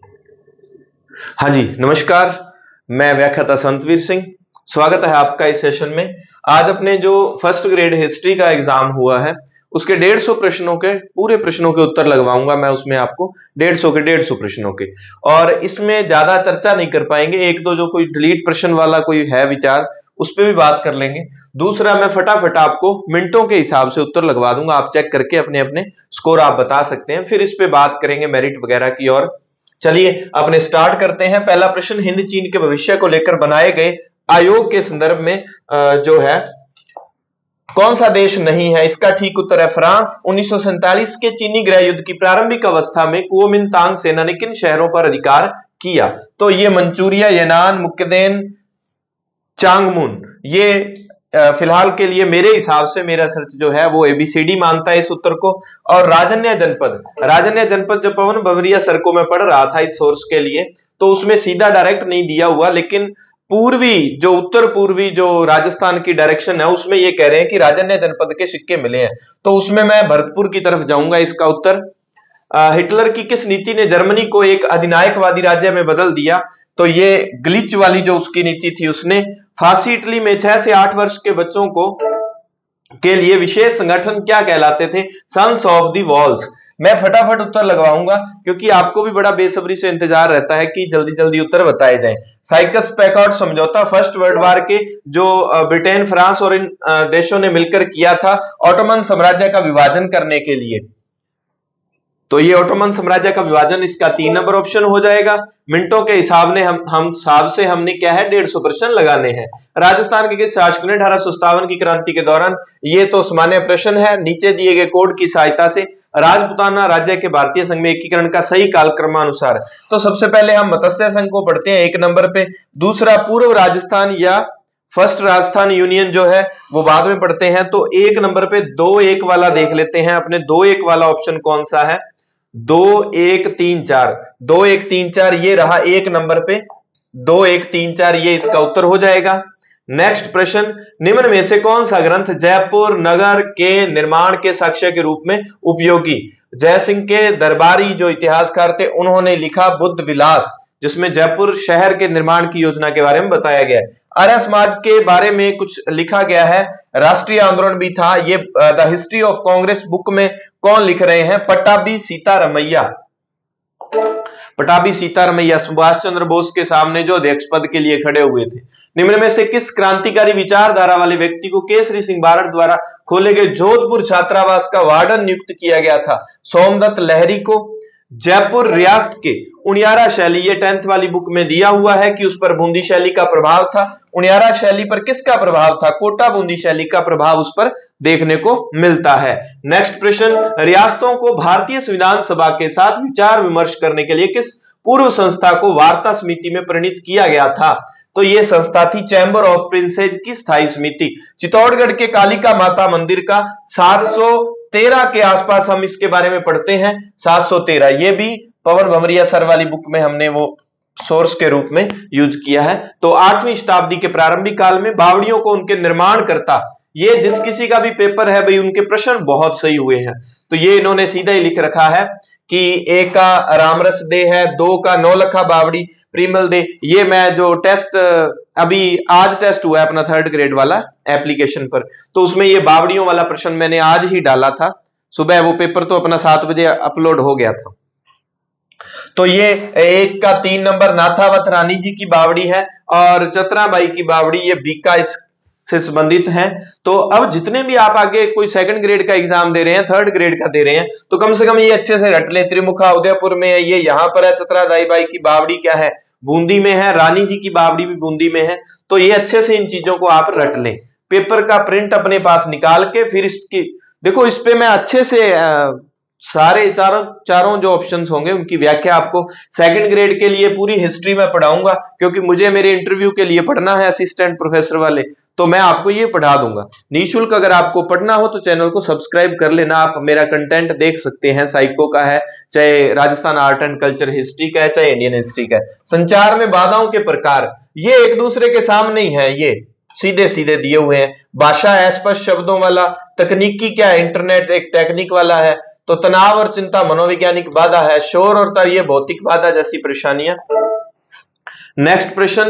हाँ जी, नमस्कार। मैं व्याख्याता संतवीर सिंह। स्वागत है आपका इस सेशन में। आज अपने जो फर्स्ट ग्रेड हिस्ट्री का एग्जाम हुआ है उसके 150 प्रश्नों के पूरे प्रश्नों के उत्तर लगवाऊंगा मैं उसमें आपको 150 प्रश्नों के। और इसमें ज्यादा चर्चा नहीं कर पाएंगे। एक तो जो कोई डिलीट प्रश्न वाला कोई है विचार उस पर भी बात कर लेंगे। दूसरा मैं फटाफट आपको मिनटों के हिसाब से उत्तर लगवा दूंगा, आप चेक करके अपने अपने स्कोर आप बता सकते हैं। फिर इस पे बात करेंगे मेरिट वगैरह की। और चलिए अपने स्टार्ट करते हैं। पहला प्रश्न, हिंद चीन के भविष्य को लेकर बनाए गए आयोग के संदर्भ में जो है कौन सा देश नहीं है? इसका ठीक उत्तर है फ्रांस। 1947 के चीनी गृह युद्ध की प्रारंभिक अवस्था में कुओमिंतांग सेना ने किन शहरों पर अधिकार किया? तो ये मंचूरिया, येनान, मुक्केदेन, चांगमुन। ये फिलहाल के लिए मेरे हिसाब से मेरा सर्च जो है वो एबीसीडी मानता है इस उत्तर को। और राजन्य जनपद जब पवन भंवरिया सर को मैं पढ़ रहा था इस सोर्स के लिए तो उसमें सीधा डायरेक्ट नहीं दिया हुआ, लेकिन पूर्वी जो उत्तर पूर्वी जो राजस्थान की डायरेक्शन है उसमें ये कह रहे हैं कि राजन्य जनपद के सिक्के मिले हैं, तो उसमें मैं भरतपुर की तरफ जाऊंगा इसका उत्तर। हिटलर की किस नीति ने जर्मनी को एक अधिनायकवादी राज्य में बदल दिया? तो ये ग्लिच वाली जो उसकी नीति थी उसने। फांसी इटली में 6 से 8 वर्ष के बच्चों को के लिए विशेष संगठन क्या कहलाते थे? Sons of the walls. मैं फटाफट उत्तर लगवाऊंगा क्योंकि आपको भी बड़ा बेसब्री से इंतजार रहता है कि जल्दी जल्दी उत्तर बताए जाएं। साइकस पैकार्ड समझौता फर्स्ट वर्ल्ड वार के जो ब्रिटेन, फ्रांस और इन देशों ने मिलकर किया था ऑटोमन साम्राज्य का विभाजन करने के लिए। तो ये ऑटोमन साम्राज्य का विभाजन इसका 3 नंबर ऑप्शन हो जाएगा। मिनटों के हिसाब ने हमने क्या है 150 प्रश्न लगाने हैं। राजस्थान के किस शासक ने 1857 की क्रांति के दौरान, ये तो सामान्य प्रश्न है, नीचे दिए गए कोड की सहायता से राजपुताना राज्य के भारतीय संघ में एकीकरण का सही कालक्रमानुसार। तो सबसे पहले हम मत्स्य संघ को पढ़ते हैं 1 नंबर पे। दूसरा पूर्व राजस्थान या फर्स्ट राजस्थान यूनियन जो है वो बाद में पढ़ते हैं। तो 1 नंबर पे 2-1 वाला देख लेते हैं अपने। 2-1 वाला ऑप्शन कौन सा है? 2-1-3-4, 2-1-3-4 ये रहा 1 नंबर पे। 2-1-3-4 ये इसका उत्तर हो जाएगा। नेक्स्ट प्रश्न, निम्न में से कौन सा ग्रंथ जयपुर नगर के निर्माण के साक्ष्य के रूप में उपयोगी? जयसिंह के दरबारी जो इतिहासकार थे उन्होंने लिखा बुद्ध विलास, जिसमें जयपुर शहर के निर्माण की योजना के बारे में बताया गया है। आर्य समाज के बारे में कुछ लिखा गया है, राष्ट्रीय आंदोलन भी था। ये the history of Congress book में कौन लिख रहे हैं? पट्टाभी सीतारमैया। पट्टाभी सीतारमैया सुभाष चंद्र बोस के सामने जो अध्यक्ष पद के लिए खड़े हुए थे। निम्न में से किस क्रांतिकारी विचारधारा वाले व्यक्ति को केसरी सिंह बारड द्वारा खोले गए जोधपुर छात्रावास का वार्डन नियुक्त किया गया था? सोमदत्त लहरी को। जयपुर रियासत के उनियारा शैली, ये 10th वाली बुक में दिया हुआ है कि उस पर बूंदी शैली का प्रभाव था। उनियारा शैली पर किसका प्रभाव था? कोटा बूंदी शैली का प्रभाव उस पर देखने को मिलता है। नेक्स्ट प्रश्न, रियासतों को भारतीय संविधान सभा के साथ विचार विमर्श करने के लिए किस पूर्व संस्था को वार्ता समिति में परिणित किया गया था? तो ये संस्था थी चैम्बर ऑफ प्रिंसेज की स्थायी समिति। चित्तौड़गढ़ के कालिका माता मंदिर का 713 के आसपास हम इसके बारे में पढ़ते हैं। 713 ये भी पवन भंवरिया सर वाली बुक में हमने वो सोर्स के रूप में यूज किया है। तो 8वीं शताब्दी के प्रारंभिक काल में बावड़ियों को उनके निर्माण करता, ये जिस किसी का भी पेपर है भाई उनके प्रश्न बहुत सही हुए हैं। तो ये इन्होंने सीधा ही लिख रखा है कि 1 का रामरस दे है, 2 का नौलखा बावड़ी प्रीमल दे। ये मैं जो टेस्ट अभी आज टेस्ट हुआ है अपना 3rd ग्रेड वाला एप्लीकेशन पर, तो उसमें ये बावड़ियों वाला प्रश्न मैंने आज ही डाला था सुबह। वो पेपर तो अपना 7 बजे अपलोड हो गया था। तो ये 1 का 3 नंबर नाथावत रानी जी की बावड़ी है और चतराबाई की बावड़ी ये बीका से संबंधित है। तो अब जितने भी आप आगे कोई 2nd ग्रेड का एग्जाम दे रहे हैं, 3rd ग्रेड का दे रहे हैं, तो कम से कम ये अच्छे से रट लें। त्रिमुखा उदयपुर में है, ये यहां पर है। चतरादाई बाई की बावड़ी क्या है? बूंदी में है। रानी जी की बावड़ी भी बूंदी में है। तो ये अच्छे से इन चीजों को आप रट लें। पेपर का प्रिंट अपने पास निकाल के फिर इसकी देखो, इस पे मैं अच्छे से सारे चारों जो ऑप्शंस होंगे उनकी व्याख्या आपको 2nd ग्रेड के लिए पूरी हिस्ट्री में पढ़ाऊंगा, क्योंकि मुझे मेरे इंटरव्यू के लिए पढ़ना है असिस्टेंट प्रोफेसर वाले, तो मैं आपको ये पढ़ा दूंगा निःशुल्क। अगर आपको पढ़ना हो तो चैनल को सब्सक्राइब कर लेना। आप मेरा कंटेंट देख सकते हैं, साइको का है, चाहे Rajasthan art and culture history का है, चाहे इंडियन हिस्ट्री का है। संचार में बाधाओं के प्रकार, ये एक दूसरे के सामने ही है, ये सीधे सीधे दिए हुए हैं। भाषा अस्पष्ट शब्दों वाला, तकनीकी क्या है? इंटरनेट एक टेक्निक वाला है। तो तनाव और चिंता मनोवैज्ञानिक बाधा है, शोर और तर ये भौतिक बाधा जैसी परेशानियां। नेक्स्ट प्रश्न,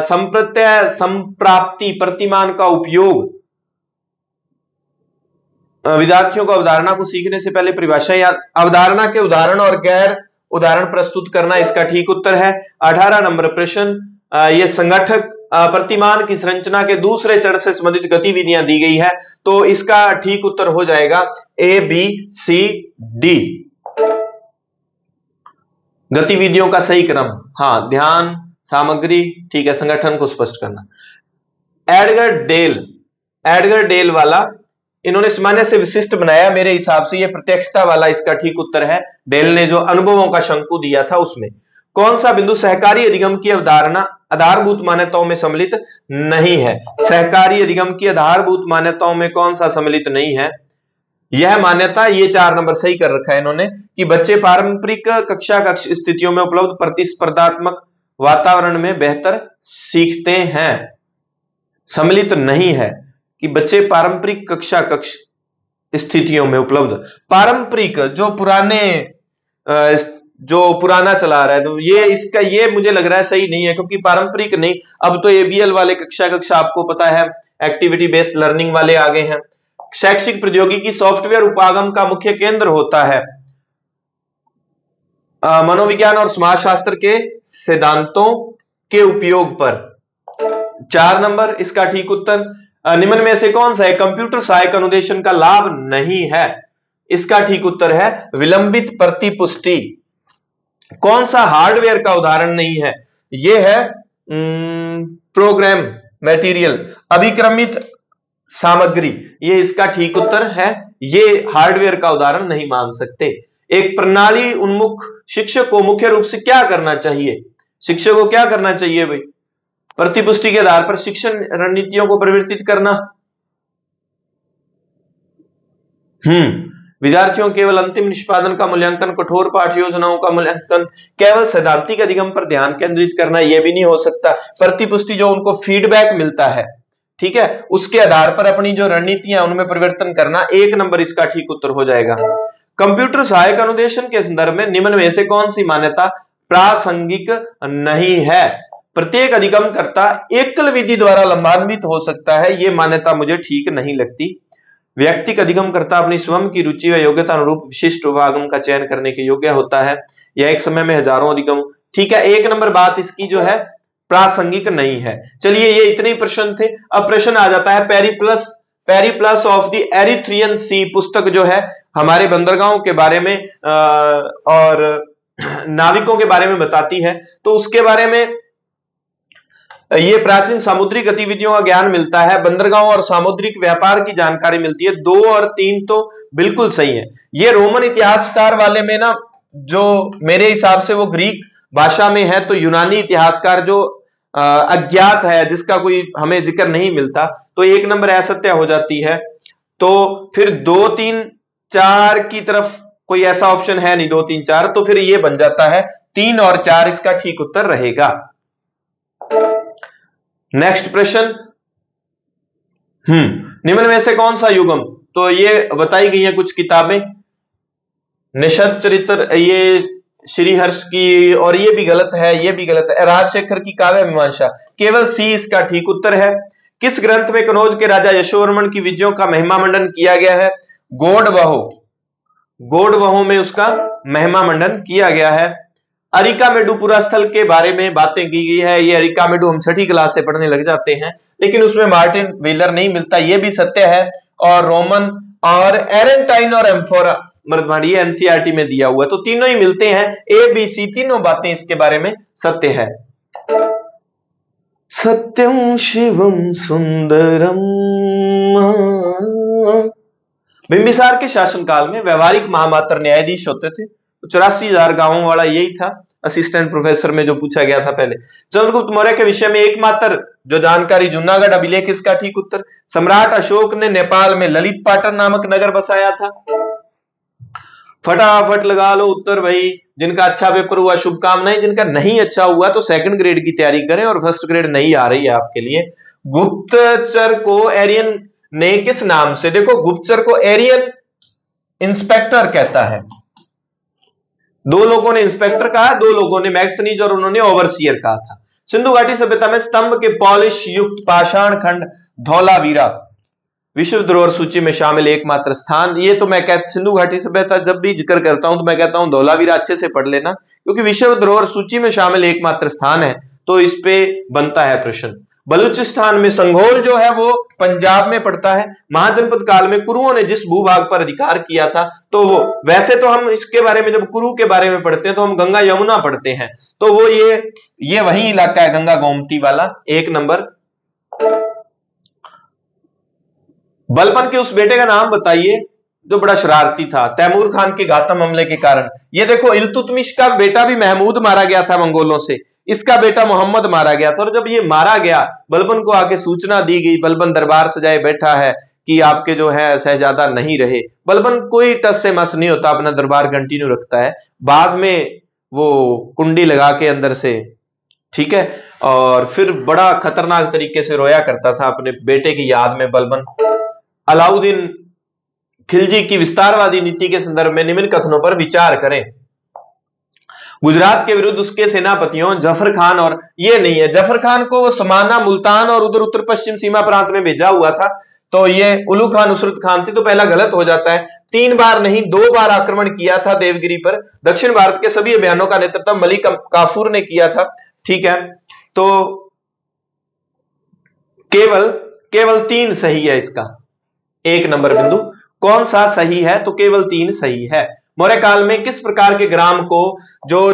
संप्रत्यय संप्राप्ति प्रतिमान का उपयोग विद्यार्थियों को अवधारणा को सीखने से पहले परिभाषा याद, अवधारणा के उदाहरण और गैर उदाहरण प्रस्तुत करना इसका ठीक उत्तर है। 18 नंबर प्रश्न, ये संगठक प्रतिमान की संरचना के दूसरे चरण से संबंधित गतिविधियां दी गई है, तो इसका ठीक उत्तर हो जाएगा ए बी सी डी। गतिविधियों का सही क्रम, हाँ, ध्यान, सामग्री, ठीक है, संगठन को स्पष्ट करना। एडगर डेल वाला इन्होंने सामान्य से विशिष्ट बनाया, मेरे हिसाब से ये प्रत्यक्षता वाला इसका ठीक उत्तर है। डेल ने जो अनुभवों का शंकु दिया था उसमें। कौन सा बिंदु सहकारी अधिगम की अवधारणा आधारभूत मान्यताओं में सम्मिलित नहीं है? सहकारी अधिगम की आधारभूत मान्यताओं में कौन सा सम्मिलित नहीं है? यह मान्यता, ये 4 नंबर सही कर रखा है इन्होंने, कि बच्चे पारंपरिक कक्षा कक्ष स्थितियों में उपलब्ध प्रतिस्पर्धात्मक वातावरण में बेहतर सीखते हैं। सम्मिलित नहीं है कि बच्चे पारंपरिक कक्षा कक्ष स्थितियों में उपलब्ध, पारंपरिक जो पुराना चला रहा है, तो ये इसका ये मुझे लग रहा है सही नहीं है, क्योंकि पारंपरिक नहीं, अब तो एबीएल वाले कक्षा आपको पता है, एक्टिविटी बेस्ड लर्निंग वाले आ गए हैं। शैक्षिक प्रौद्योगिकी सॉफ्टवेयर उपागम का मुख्य केंद्र होता है मनोविज्ञान और समाजशास्त्र के सिद्धांतों के उपयोग पर। 4 नंबर इसका ठीक उत्तर। निम्न में से कौन सा है कंप्यूटर सहायक अनुदेशन का लाभ नहीं है? इसका ठीक उत्तर है विलंबित प्रतिपुष्टि। कौन सा हार्डवेयर का उदाहरण नहीं है? यह है प्रोग्राम मटेरियल, अभिक्रमित सामग्री, ये इसका ठीक उत्तर है। ये हार्डवेयर का उदाहरण नहीं मान सकते। एक प्रणाली उन्मुख शिक्षक को मुख्य रूप से क्या करना चाहिए? शिक्षक को क्या करना चाहिए भाई? प्रतिपुष्टि के आधार पर शिक्षण रणनीतियों को परिवर्तित करना। विद्यार्थियों केवल अंतिम निष्पादन का मूल्यांकन, कठोर पाठ योजनाओं का मूल्यांकन, केवल सैद्धांतिक अधिगम पर ध्यान केंद्रित करना, यह भी नहीं हो सकता। प्रतिपुष्टि जो उनको फीडबैक मिलता है, ठीक है, उसके आधार पर अपनी जो रणनीतियां उनमें परिवर्तन करना। 1 नंबर इसका ठीक उत्तर हो जाएगा। कंप्यूटर सहायक अनुदेशन के संदर्भ में निम्न में से कौन सी मान्यता प्रासंगिक नहीं है? प्रत्येक अधिगमकर्ता एकल विधि द्वारा लाभान्वित हो सकता है, यह मान्यता मुझे ठीक नहीं लगती। व्यक्तिगत अधिगमकर्ता अपनी स्वयं की रुचि व योग्यता अनुरूप विशिष्ट उपागम का चयन करने के योग्य होता है। यह एक समय में हजारों अधिगम, ठीक है, 1 नंबर बात इसकी जो है प्रासंगिक नहीं है। चलिए, ये इतने ही प्रश्न थे। अब प्रश्न आ जाता है पेरिप्लस ऑफ द एरिथ्रियन सी, पुस्तक जो है हमारे बंदरगाहों के बारे में और नाविकों के बारे में बताती है। तो उसके बारे में ये प्राचीन सामुद्रिक गतिविधियों का ज्ञान मिलता है, बंदरगाहों और सामुद्रिक व्यापार की जानकारी मिलती है। 2 और 3 तो बिल्कुल सही है। ये रोमन इतिहासकार वाले में ना, जो मेरे हिसाब से वो ग्रीक भाषा में है, तो यूनानी इतिहासकार जो अज्ञात है, जिसका कोई हमें जिक्र नहीं मिलता, तो 1 नंबर असत्य हो जाती है। तो फिर 2, 3, 4 की तरफ कोई ऐसा ऑप्शन है नहीं, 2, 3, 4, तो फिर ये बन जाता है 3 और 4 इसका ठीक उत्तर रहेगा। नेक्स्ट प्रश्न, निम्न में से कौन सा युगम? तो ये बताई गई है कुछ किताबें, निषद चरित्र, ये श्रीहर्ष की, और ये भी गलत है, ये भी गलत है। राजशेखर की काव्य मीमांसा, केवल सी इसका ठीक उत्तर है। किस ग्रंथ में कनौज के राजा यशोवर्मन की विजयों का महिमा मंडन किया गया है? गौड़वहों में उसका महिमा मंडन किया गया है। अरिकामेडु पुरास्थल के बारे में बातें की गई है। ये अरिकामेडु हम 6ठी क्लास से पढ़ने लग जाते हैं, लेकिन उसमें मार्टिन व्हीलर नहीं मिलता, ये भी सत्य है। और रोमन और एरेंटाइन और एम्फोरा मर्दभांडी एनसीईआरटी में दिया हुआ है, तो तीनों ही मिलते हैं। ए बी सी तीनों बातें इसके बारे में सत्य है। सत्यम शिवम सुंदरम। बिंबिसार के शासनकाल में व्यवहारिक महामात्र न्यायाधीश होते थे। 84,000 गांवों वाला यही था, असिस्टेंट प्रोफेसर में जो पूछा गया था पहले। चंद्रगुप्त मौर्य के विषय में एकमात्र जो जानकारी, जूनागढ़ अभिलेख इसका ठीक उत्तर। सम्राट अशोक ने नेपाल में ललित पाटन नामक नगर बसाया था। फटाफट लगा लो उत्तर भाई। जिनका अच्छा पेपर हुआ शुभकामनाएं, जिनका नहीं अच्छा हुआ तो 2nd ग्रेड की तैयारी करें, और 1st ग्रेड नहीं आ रही है आपके लिए। गुप्तचर को एरियन ने किस नाम से, देखो गुप्तचर को एरियन इंस्पेक्टर कहता है। दो लोगों ने इंस्पेक्टर कहा, दो लोगों ने मैक्सनीज और उन्होंने ओवरसियर कहा था। सिंधु घाटी सभ्यता में स्तंभ के पॉलिश युक्त पाषाण खंड धौलावीरा विश्व धरोहर सूची में शामिल एकमात्र स्थान। ये तो मैं कहता, सिंधु घाटी सभ्यता जब भी जिक्र करता हूं तो मैं कहता हूं धौलावीरा अच्छे से पढ़ लेना, क्योंकि विश्व धरोहर सूची में शामिल एकमात्र स्थान है, तो इस पे बनता है प्रश्न। बलूचिस्तान में संघोल जो है वो पंजाब में पड़ता है। महाजनपद काल में कुरुओं ने जिस भूभाग पर अधिकार किया था, तो वो वैसे तो हम इसके बारे में जब कुरु के बारे में पढ़ते हैं तो हम गंगा यमुना पढ़ते हैं, तो वो ये वही इलाका है गंगा गोमती वाला। एक नंबर। बलबन के उस बेटे का नाम बताइए जो बड़ा शरारती था तैमूर खान के घातम हमले के कारण। ये देखो, इल्तुतमिश का बेटा भी महमूद मारा गया था मंगोलों से, इसका बेटा मोहम्मद मारा गया था। और जब ये मारा गया, बलबन को आके सूचना दी गई, बलबन दरबार सजाए बैठा है कि आपके जो है शहजादा नहीं रहे। बलबन कोई टस से मस नहीं होता, अपना दरबार कंटिन्यू रखता है। बाद में वो कुंडी लगा के अंदर से, ठीक है, और फिर बड़ा खतरनाक तरीके से रोया करता था अपने बेटे की याद में बलबन। अलाउद्दीन खिलजी की विस्तारवादी नीति के संदर्भ में निम्न कथनों पर विचार करें। गुजरात के विरुद्ध उसके सेनापतियों जफर खान, और ये नहीं है, जफर खान को समाना, मुल्तान और उधर उत्तर पश्चिम सीमा प्रांत में भेजा हुआ था, तो ये उलू खान नुसरत खान थे। तो पहला गलत हो जाता है। 3 बार नहीं 2 बार आक्रमण किया था देवगिरी पर। दक्षिण भारत के सभी अभियानों का नेतृत्व मलिक काफूर ने किया था, ठीक है। तो केवल 3 सही है इसका। 1 नंबर बिंदु। कौन सा सही है? तो केवल 3 सही है। मौर्य काल में किस प्रकार के ग्राम को जो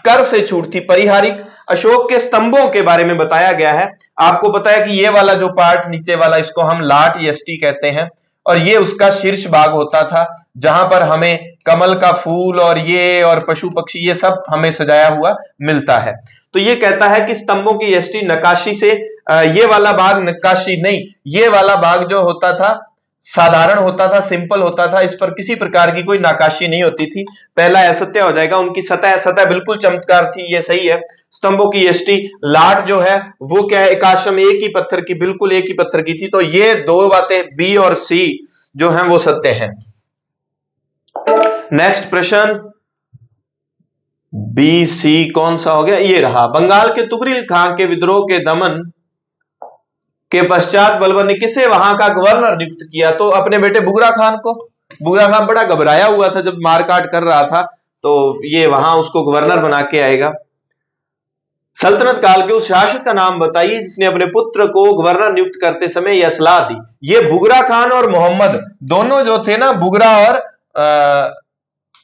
कर से छूट थी परिहारिक अशोक के स्तंभों के बारे में बताया गया है। आपको पता है कि ये वाला जो पार्ट नीचे वाला, इसको हम लाट यष्टि कहते हैं, और ये उसका शीर्ष भाग होता था जहां पर हमें कमल का फूल और ये और पशु पक्षी ये सब हमें सजाया हुआ मिलता है। तो ये कहता है कि स्तंभों की यष्टि नक्काशी से, ये वाला भाग नक्काशी नहीं, ये वाला भाग जो होता था साधारण होता था, सिंपल होता था, इस पर किसी प्रकार की कोई नक्काशी नहीं होती थी। पहला असत्य हो जाएगा। उनकी सतह बिल्कुल चमत्कार थी, ये सही है। स्तंभों की यष्टि लाट जो है वो क्या है, एक आश्रम एक ही पत्थर की, बिल्कुल एक ही पत्थर की थी। तो ये 2 बातें बी और सी जो हैं वो सत्य हैं। नेक्स्ट प्रश्न बी सी कौन सा हो गया? ये रहा। बंगाल के तुगरिल खां के विद्रोह के दमन के पश्चात बलबन ने किसे वहां का गवर्नर नियुक्त किया? तो अपने बेटे बुगरा खान को। बुगरा खान बड़ा घबराया हुआ था जब मारकाट कर रहा था, तो ये वहां उसको गवर्नर बना के आएगा। सल्तनत काल के उस शासक का नाम बताइए जिसने अपने पुत्र को गवर्नर नियुक्त करते समय यह सलाह दी। ये बुगरा खान और मोहम्मद दोनों जो थे ना, बुगरा और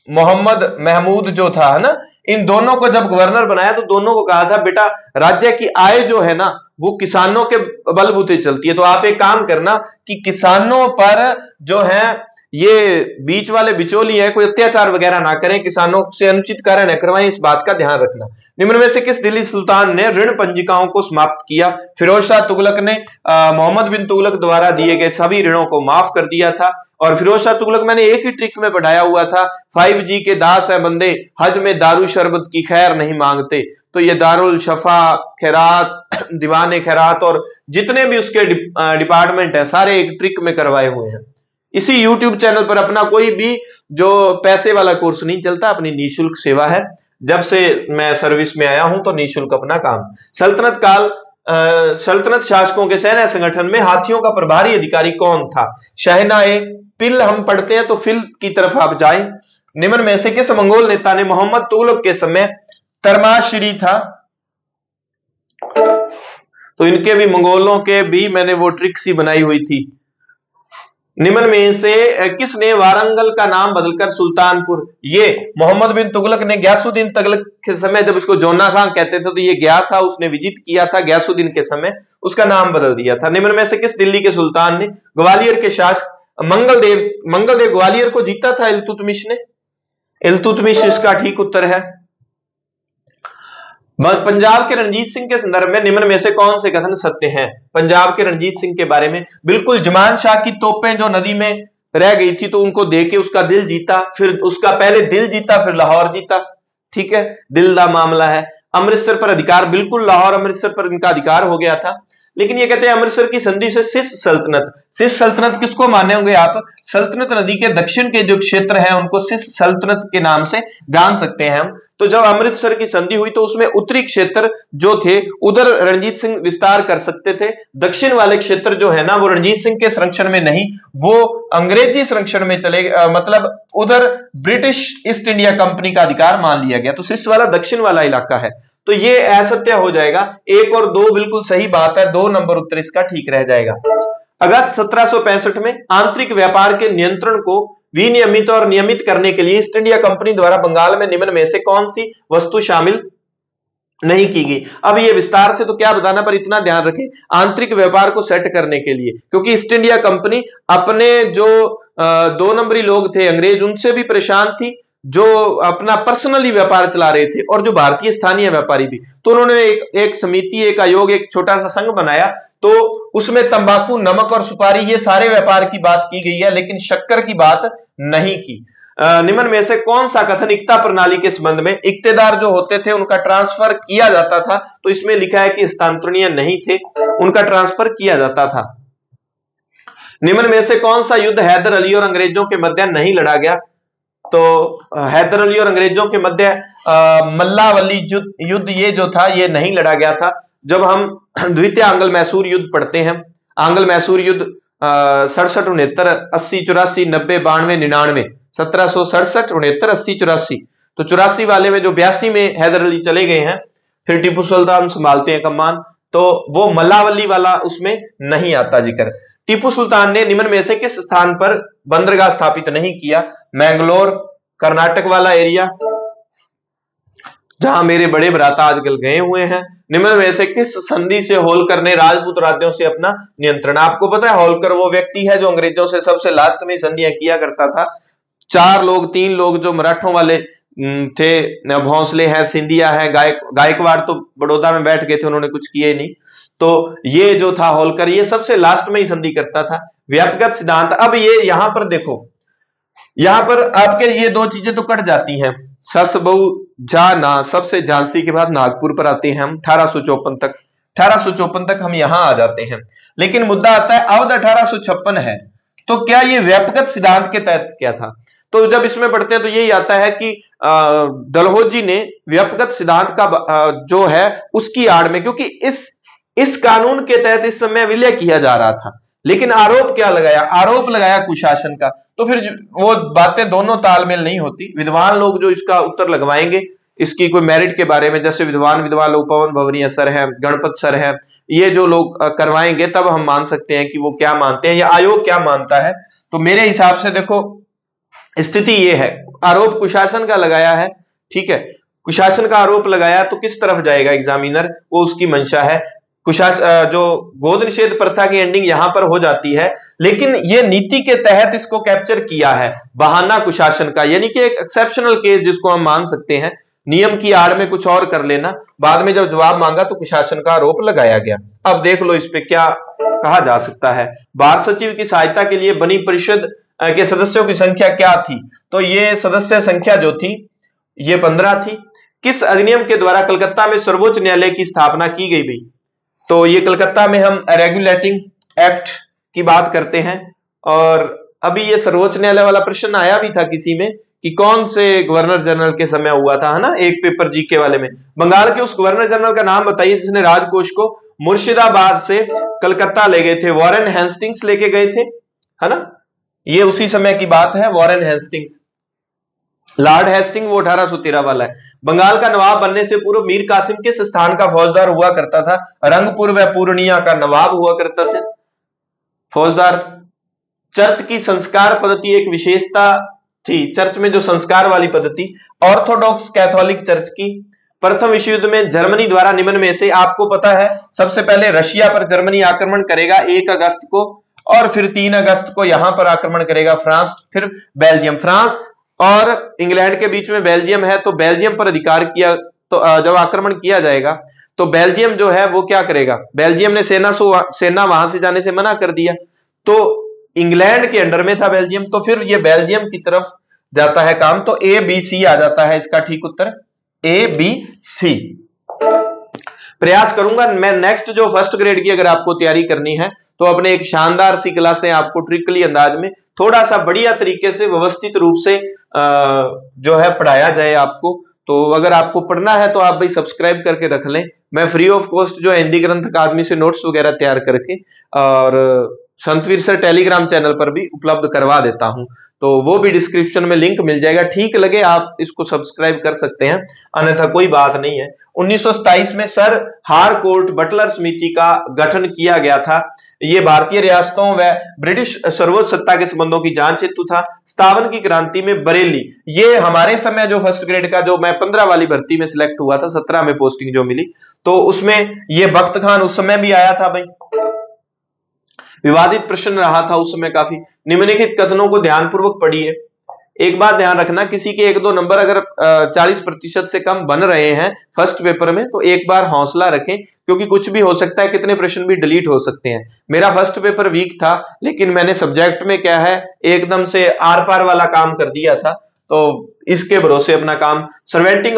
मोहम्मद महमूद जो था, है ना, इन दोनों को जब गवर्नर बनाया तो दोनों को कहा था बेटा राज्य की आय जो है ना वो किसानों के बलबूते चलती है, तो आप एक काम करना कि किसानों पर जो है ये बीच वाले बिचौली है कोई अत्याचार वगैरह ना करें, किसानों से अनुचित कार्य न करवाएं, इस बात का ध्यान रखना। निम्न में से किस दिल्ली सुल्तान ने ऋण पंजिकाओं को समाप्त किया? फिरोज शाह तुगलक ने मोहम्मद बिन तुगलक द्वारा दिए गए सभी ऋणों को माफ कर दिया था। और फिरोज शाह तुगलक मैंने एक ही ट्रिक में पढ़ाया हुआ था, 5G के दास है बंदे, हज में दारू शरबत की खैर नहीं मांगते। तो ये दारुल शफा, खैरात, दीवाने खैरात और जितने भी उसके डिपार्टमेंट है सारे एक ट्रिक में करवाए हुए हैं। इसी YouTube चैनल पर अपना कोई भी जो पैसे वाला कोर्स नहीं चलता, अपनी निःशुल्क सेवा है। जब से मैं सर्विस में आया हूं तो निःशुल्क अपना काम। सल्तनत काल सल्तनत शासकों के सैन्य संगठन में हाथियों का प्रभारी अधिकारी कौन था? शहनाए पिल हम पढ़ते हैं तो फिल की तरफ आप जाएं। निम्न में से किस मंगोल नेता ने मोहम्मद तुगलक के समय तरमाशरी था? तो इनके भी मंगोलों के भी मैंने वो ट्रिक्स ही बनाई हुई थी। निम्न में से किसने वारंगल का नाम बदलकर सुल्तानपुर? ये मोहम्मद बिन तुगलक ने गयासुद्दीन तुगलक के समय जब इसको जोना खां कहते थे तो ये गया था, उसने विजिट किया था गयासुद्दीन के समय, उसका नाम बदल दिया था। निम्न में से किस दिल्ली के सुल्तान ने ग्वालियर के शासक मंगलदेव ग्वालियर को जीता था? इल्तुतमिश ने। इल्तुतमिश इसका ठीक उत्तर है। पंजाब के रणजीत सिंह के संदर्भ में निम्न में से कौन से कथन सत्य हैं? पंजाब के रणजीत सिंह के बारे में बिल्कुल जमान शाह की तोपें जो नदी में रह गई थी तो उनको देके उसका दिल जीता, फिर उसका पहले दिल जीता फिर लाहौर जीता, ठीक है, दिल का मामला है। अमृतसर पर अधिकार, बिल्कुल लाहौर अमृतसर पर इनका अधिकार हो गया था। लेकिन ये कहते हैं अमृतसर की संधि से सिस सल्तनत किसको माने होंगे आप? सल्तनत नदी के दक्षिण के जो क्षेत्र है उनको सिस सल्तनत के नाम से जान सकते हैं हम। तो जब अमृतसर की संधि हुई तो उसमें उत्तरी क्षेत्र जो थे उधर रणजीत सिंह विस्तार कर सकते थे, दक्षिण वाले क्षेत्र जो है ना वो रणजीत सिंह के संरक्षण में नहीं, वो अंग्रेजी संरक्षण में चले, मतलब उधर ब्रिटिश ईस्ट इंडिया कंपनी का अधिकार मान लिया गया। तो सिस वाला दक्षिण वाला इलाका है, तो ये असत्य हो जाएगा। 1 और 2 बिल्कुल सही बात है, 2 नंबर उत्तर इसका ठीक रह जाएगा। अगस्त 1765 में आंतरिक व्यापार के नियंत्रण को विनियमित और नियमित करने के लिए ईस्ट इंडिया कंपनी द्वारा बंगाल में निम्न में से कौन सी वस्तु शामिल नहीं की गई? अब ये विस्तार से तो क्या बताना, पर इतना ध्यान रखें आंतरिक व्यापार को सेट करने के लिए, क्योंकि ईस्ट इंडिया कंपनी अपने जो 2 नंबरी लोग थे अंग्रेज उनसे भी परेशान थी, जो अपना पर्सनली व्यापार चला रहे थे, और जो भारतीय स्थानीय व्यापारी भी। तो उन्होंने एक समिति, एक आयोग, एक छोटा सा संघ बनाया। तो उसमें तंबाकू, नमक और सुपारी ये सारे व्यापार की बात की गई है, लेकिन शक्कर की बात नहीं की। निम्न में से कौन सा कथन इक्ता प्रणाली के संबंध में, इक्तेदार जो होते थे उनका ट्रांसफर किया जाता था, तो इसमें लिखा है कि हस्तांतरणीय नहीं थे, उनका ट्रांसफर किया जाता था। निम्न में से कौन सा युद्ध हैदर अली और अंग्रेजों के मध्य नहीं लड़ा गया? तो हैदर अली और अंग्रेजों के मध्य मल्लावली युद्ध ये जो था ये नहीं लड़ा गया था। जब हम द्वितीय आंग्ल मैसूर युद्ध पढ़ते हैं, आंग्ल मैसूर युद्ध 67, 69, 80, 84, 90, 92, 99, 1767, 69, 80, 84, तो 84 वाले में जो 82 में हैदर अली चले गए हैं, फिर टीपू सुल्तान संभालते हैं कमान, तो वो मल्लावली वाला उसमें नहीं आता जिक्र। टीपू सुल्तान ने निम्न में से किस स्थान पर बंदरगाह स्थापित नहीं किया? मैंगलोर, कर्नाटक वाला एरिया जहां मेरे बड़े भ्राता आजकल गए हुए हैं। निम्न में से किस संधि से होलकर ने राजपूत राज्यों से अपना नियंत्रण? आपको पता है होलकर वो व्यक्ति है जो अंग्रेजों से सबसे लास्ट में संधियां किया करता था। 4 लोग 3 लोग जो मराठों वाले थे, भोंसले हैं, सिंधिया है, गायकवाड़ तो बड़ौदा में बैठ गए थे, उन्होंने कुछ किए नहीं। तो ये जो था होलकर, ये सबसे लास्ट में ही संधि करता था। व्यापक सिद्धांत, अब ये यहां पर देखो, यहां पर आपके ये 2 चीजें तो कट जाती हैं, सस बहु जा ना, सबसे झांसी के बाद नागपुर पर आते हैं हम 1854 तक, 1854 तक हम यहां आ जाते हैं। लेकिन मुद्दा आता है अवध 1856 है, तो क्या ये व्यापक सिद्धांत के तहत क्या था? तो जब इसमें पढ़ते हैं तो यही आता है कि डलहौजी ने व्यापक सिद्धांत का जो है उसकी आड़ में, क्योंकि इस कानून के तहत इस समय विलय किया जा रहा था, लेकिन आरोप क्या लगाया? आरोप लगाया कुशासन का। तो फिर वो बातें दोनों तालमेल नहीं होती। विद्वान लोग जो इसका उत्तर लगवाएंगे इसकी कोई मेरिट के बारे में, जैसे विद्वान लोग पवन भवनिया सर है, गणपत सर है, ये जो लोग करवाएंगे तब हम मान सकते हैं कि वो क्या मानते हैं या आयोग क्या मानता है। तो मेरे हिसाब से देखो स्थिति ये है, आरोप कुशासन का लगाया है, ठीक है, कुशासन का आरोप लगाया तो किस तरफ जाएगा एग्जामिनर, वो उसकी मंशा है। जो गोद निषेध प्रथा की एंडिंग यहां पर हो जाती है, लेकिन ये नीति के तहत इसको कैप्चर किया है, बहाना कुशासन का, यानी कि एक एक्सेप्शनल केस जिसको हम मान सकते हैं, नियम की आड़ में कुछ और कर लेना, बाद में जब जवाब मांगा तो कुशासन का आरोप लगाया गया। अब देख लो इस पे क्या कहा जा सकता है। भारत सचिव की सहायता के लिए बनी परिषद के सदस्यों की संख्या क्या थी? तो ये सदस्य संख्या जो थी ये 15 थी। किस अधिनियम के द्वारा कलकत्ता में सर्वोच्च न्यायालय की स्थापना की गई भाई? तो ये कलकत्ता में हम रेगुलेटिंग एक्ट की बात करते हैं, और अभी ये सर्वोच्च न्यायालय वाला प्रश्न आया भी था किसी में कि कौन से गवर्नर जनरल के समय हुआ था, है ना, एक पेपर जीके वाले में। बंगाल के उस गवर्नर जनरल का नाम बताइए जिसने राजकोष को मुर्शिदाबाद से कलकत्ता ले गए थे। वॉरेन हेस्टिंग्स लेके गए थे, है ना, ये उसी समय की बात है, वॉरेन हेस्टिंग्स। लॉर्ड हेस्टिंग वो 1813 वाला है। बंगाल का नवाब बनने से पूर्व मीर कासिम किस स्थान का फौजदार हुआ करता था? रंगपुर व पूर्णिया का नवाब हुआ करता था फौजदार। चर्च की संस्कार पद्धति एक विशेषता थी, चर्च में जो संस्कार वाली पद्धति, ऑर्थोडॉक्स कैथोलिक चर्च की। प्रथम विश्व युद्ध में जर्मनी द्वारा निम्न में से, आपको पता है सबसे पहले रशिया पर जर्मनी आक्रमण करेगा 1 अगस्त को, और फिर 3 अगस्त को यहां पर आक्रमण करेगा फ्रांस, फिर बेल्जियम। फ्रांस और इंग्लैंड के बीच में बेल्जियम है, तो बेल्जियम पर अधिकार किया, तो जब आक्रमण किया जाएगा तो बेल्जियम जो है वो क्या करेगा? बेल्जियम ने सेना वहां से जाने से मना कर दिया, तो इंग्लैंड के अंडर में था बेल्जियम, तो फिर ये बेल्जियम की तरफ जाता है काम। तो ए बी सी आ जाता है इसका ठीक उत्तर, ए बी सी। प्रयास करूंगा मैं नेक्स्ट जो फर्स्ट ग्रेड की अगर आपको तैयारी करनी है तो अपने एक शानदार सी क्लासें आपको ट्रिकली अंदाज में थोड़ा सा बढ़िया तरीके से व्यवस्थित रूप से जो है पढ़ाया जाए आपको। तो अगर आपको पढ़ना है तो आप भाई सब्सक्राइब करके रख लें। मैं फ्री ऑफ कॉस्ट जो हिंदी ग्रंथ अकादमी से नोट्स वगैरह तैयार करके और संतवीर सर टेलीग्राम चैनल पर भी उपलब्ध करवा देता हूं, तो वो भी डिस्क्रिप्शन में लिंक मिल जाएगा। ठीक लगे आप इसको सब्सक्राइब कर सकते हैं, अन्यथा कोई बात नहीं है। 1927 में सर हारकोर्ट बटलर समिति का गठन किया गया था। ये भारतीय रियासतों व ब्रिटिश सर्वोच्च सत्ता के संबंधों की जांच हेतु था। 57 की क्रांति में बरेली, ये हमारे समय जो फर्स्ट ग्रेड का जो मैं 15 वाली भर्ती में सिलेक्ट हुआ था, 17 में पोस्टिंग जो मिली, तो उसमें ये बख्त खान उस समय भी आया था भाई। विवादित प्रश्न रहा था उस समय काफी। निम्नलिखित कथनों को ध्यानपूर्वक पढ़िए। एक बात ध्यान रखना, किसी के 1-2 नंबर अगर 40% से कम बन रहे हैं फर्स्ट पेपर में तो एक बार हौसला रखें, क्योंकि कुछ भी हो सकता है, कितने प्रश्न भी डिलीट हो सकते हैं। मेरा फर्स्ट पेपर वीक था, लेकिन मैंने सब्जेक्ट में क्या है एकदम से आर पार वाला काम कर दिया था, तो इसके भरोसे अपना काम। सर्वेंटिंग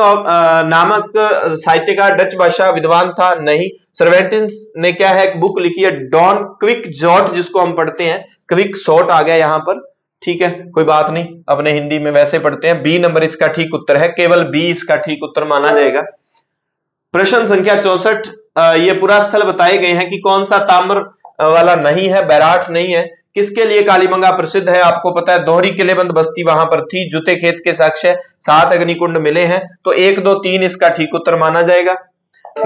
नामक साहित्यकार डच भाषा विद्वान था नहीं। सर्वेंटिस ने क्या है एक बुक लिखी है डॉन क्विक जॉट, जिसको हम पढ़ते हैं क्विक शॉट आ गया यहां पर, ठीक है कोई बात नहीं, अपने हिंदी में वैसे पढ़ते हैं। बी नंबर इसका ठीक उत्तर है, केवल बी इसका ठीक उत्तर माना जाएगा। प्रश्न संख्या 64, ये पूरा स्थल बताए गए हैं कि कौन सा ताम्र वाला नहीं है, बैराठ नहीं है। किसके लिए कालीबंगा प्रसिद्ध है? आपको पता है दोहरी किलेबंद बस्ती वहां पर थी, जूते खेत के साक्ष्य, 7 अग्निकुंड मिले हैं, तो 1, 2, 3 इसका ठीक उत्तर माना जाएगा।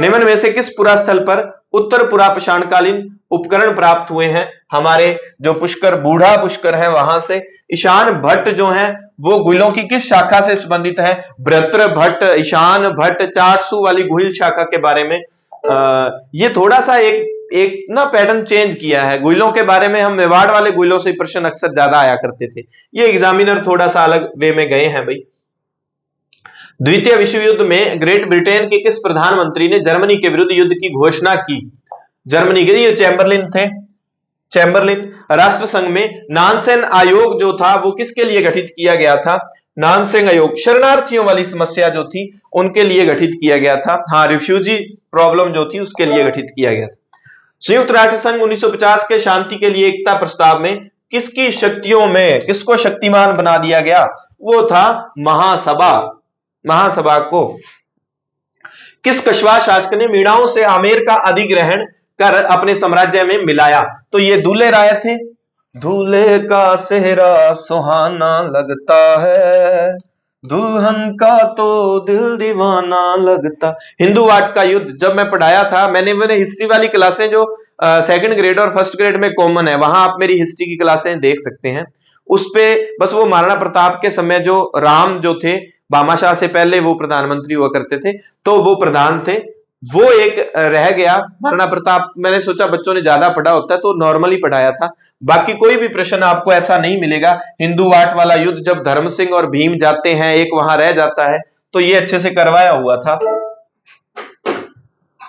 निम्न में से किस पुरास्थल पर उत्तर पुरापाषाणकालीन उपकरण प्राप्त हुए हैं? हमारे जो पुष्कर बूढ़ा पुष्कर है वहां से। ईशान भट्ट जो है वो गुहिलों की किस शाखा से संबंधित है? बृहत्र भट्ट, ईशान भट्ट, चाटसू वाली गुहिल शाखा के बारे में। ये थोड़ा सा एक ना पैटर्न चेंज किया है। गुहिलों के बारे में हम मेवाड़ वाले गुहिलों से प्रश्न अक्सर ज्यादा आया करते थे, ये एग्जामिनर थोड़ा सा अलग वे में गए हैं भाई। द्वितीय विश्व युद्ध में ग्रेट ब्रिटेन के किस प्रधानमंत्री ने जर्मनी के विरुद्ध युद्ध की घोषणा की? जर्मनी के लिए चैम्बरलिन थे, चैम्बरलिन। राष्ट्र संघ में नानसेन आयोग जो था वो किसके लिए गठित किया गया था? नानसेन आयोग शरणार्थियों वाली समस्या जो थी उनके लिए गठित किया गया था। हाँ, रिफ्यूजी प्रॉब्लम जो थी उसके लिए गठित किया गया था। संयुक्त राष्ट्र संघ 1950 के शांति के लिए एकता प्रस्ताव में किसकी शक्तियों में किसको शक्तिमान बना दिया गया? वो था महासभा। महासभा को किस कछवा शासक ने मीणाओं से आमेर का अधिग्रहण कर अपने साम्राज्य में मिलाया? तो ये दूल्हे राय थे। दूल्हे का सेहरा सुहाना लगता है, दुल्हन का तो दिल दीवाना लगता। हिंदू वाट का युद्ध जब मैं पढ़ाया था, मैंने हिस्ट्री वाली क्लासें जो सेकंड ग्रेड और फर्स्ट ग्रेड में कॉमन है, वहां आप मेरी हिस्ट्री की क्लासें देख सकते हैं। उस पे बस वो महाराणा प्रताप के समय जो राम जो थे, भामाशाह से पहले वो प्रधानमंत्री हुआ करते थे, तो वो प्रधान थे, वो एक रह गया महाराणा प्रताप। मैंने सोचा बच्चों ने ज्यादा पढ़ा होता है तो नॉर्मली पढ़ाया था। बाकी कोई भी प्रश्न आपको ऐसा नहीं मिलेगा। हिंदू वाट वाला युद्ध जब धर्म सिंह और भीम जाते हैं, एक वहां रह जाता है, तो ये अच्छे से करवाया हुआ था।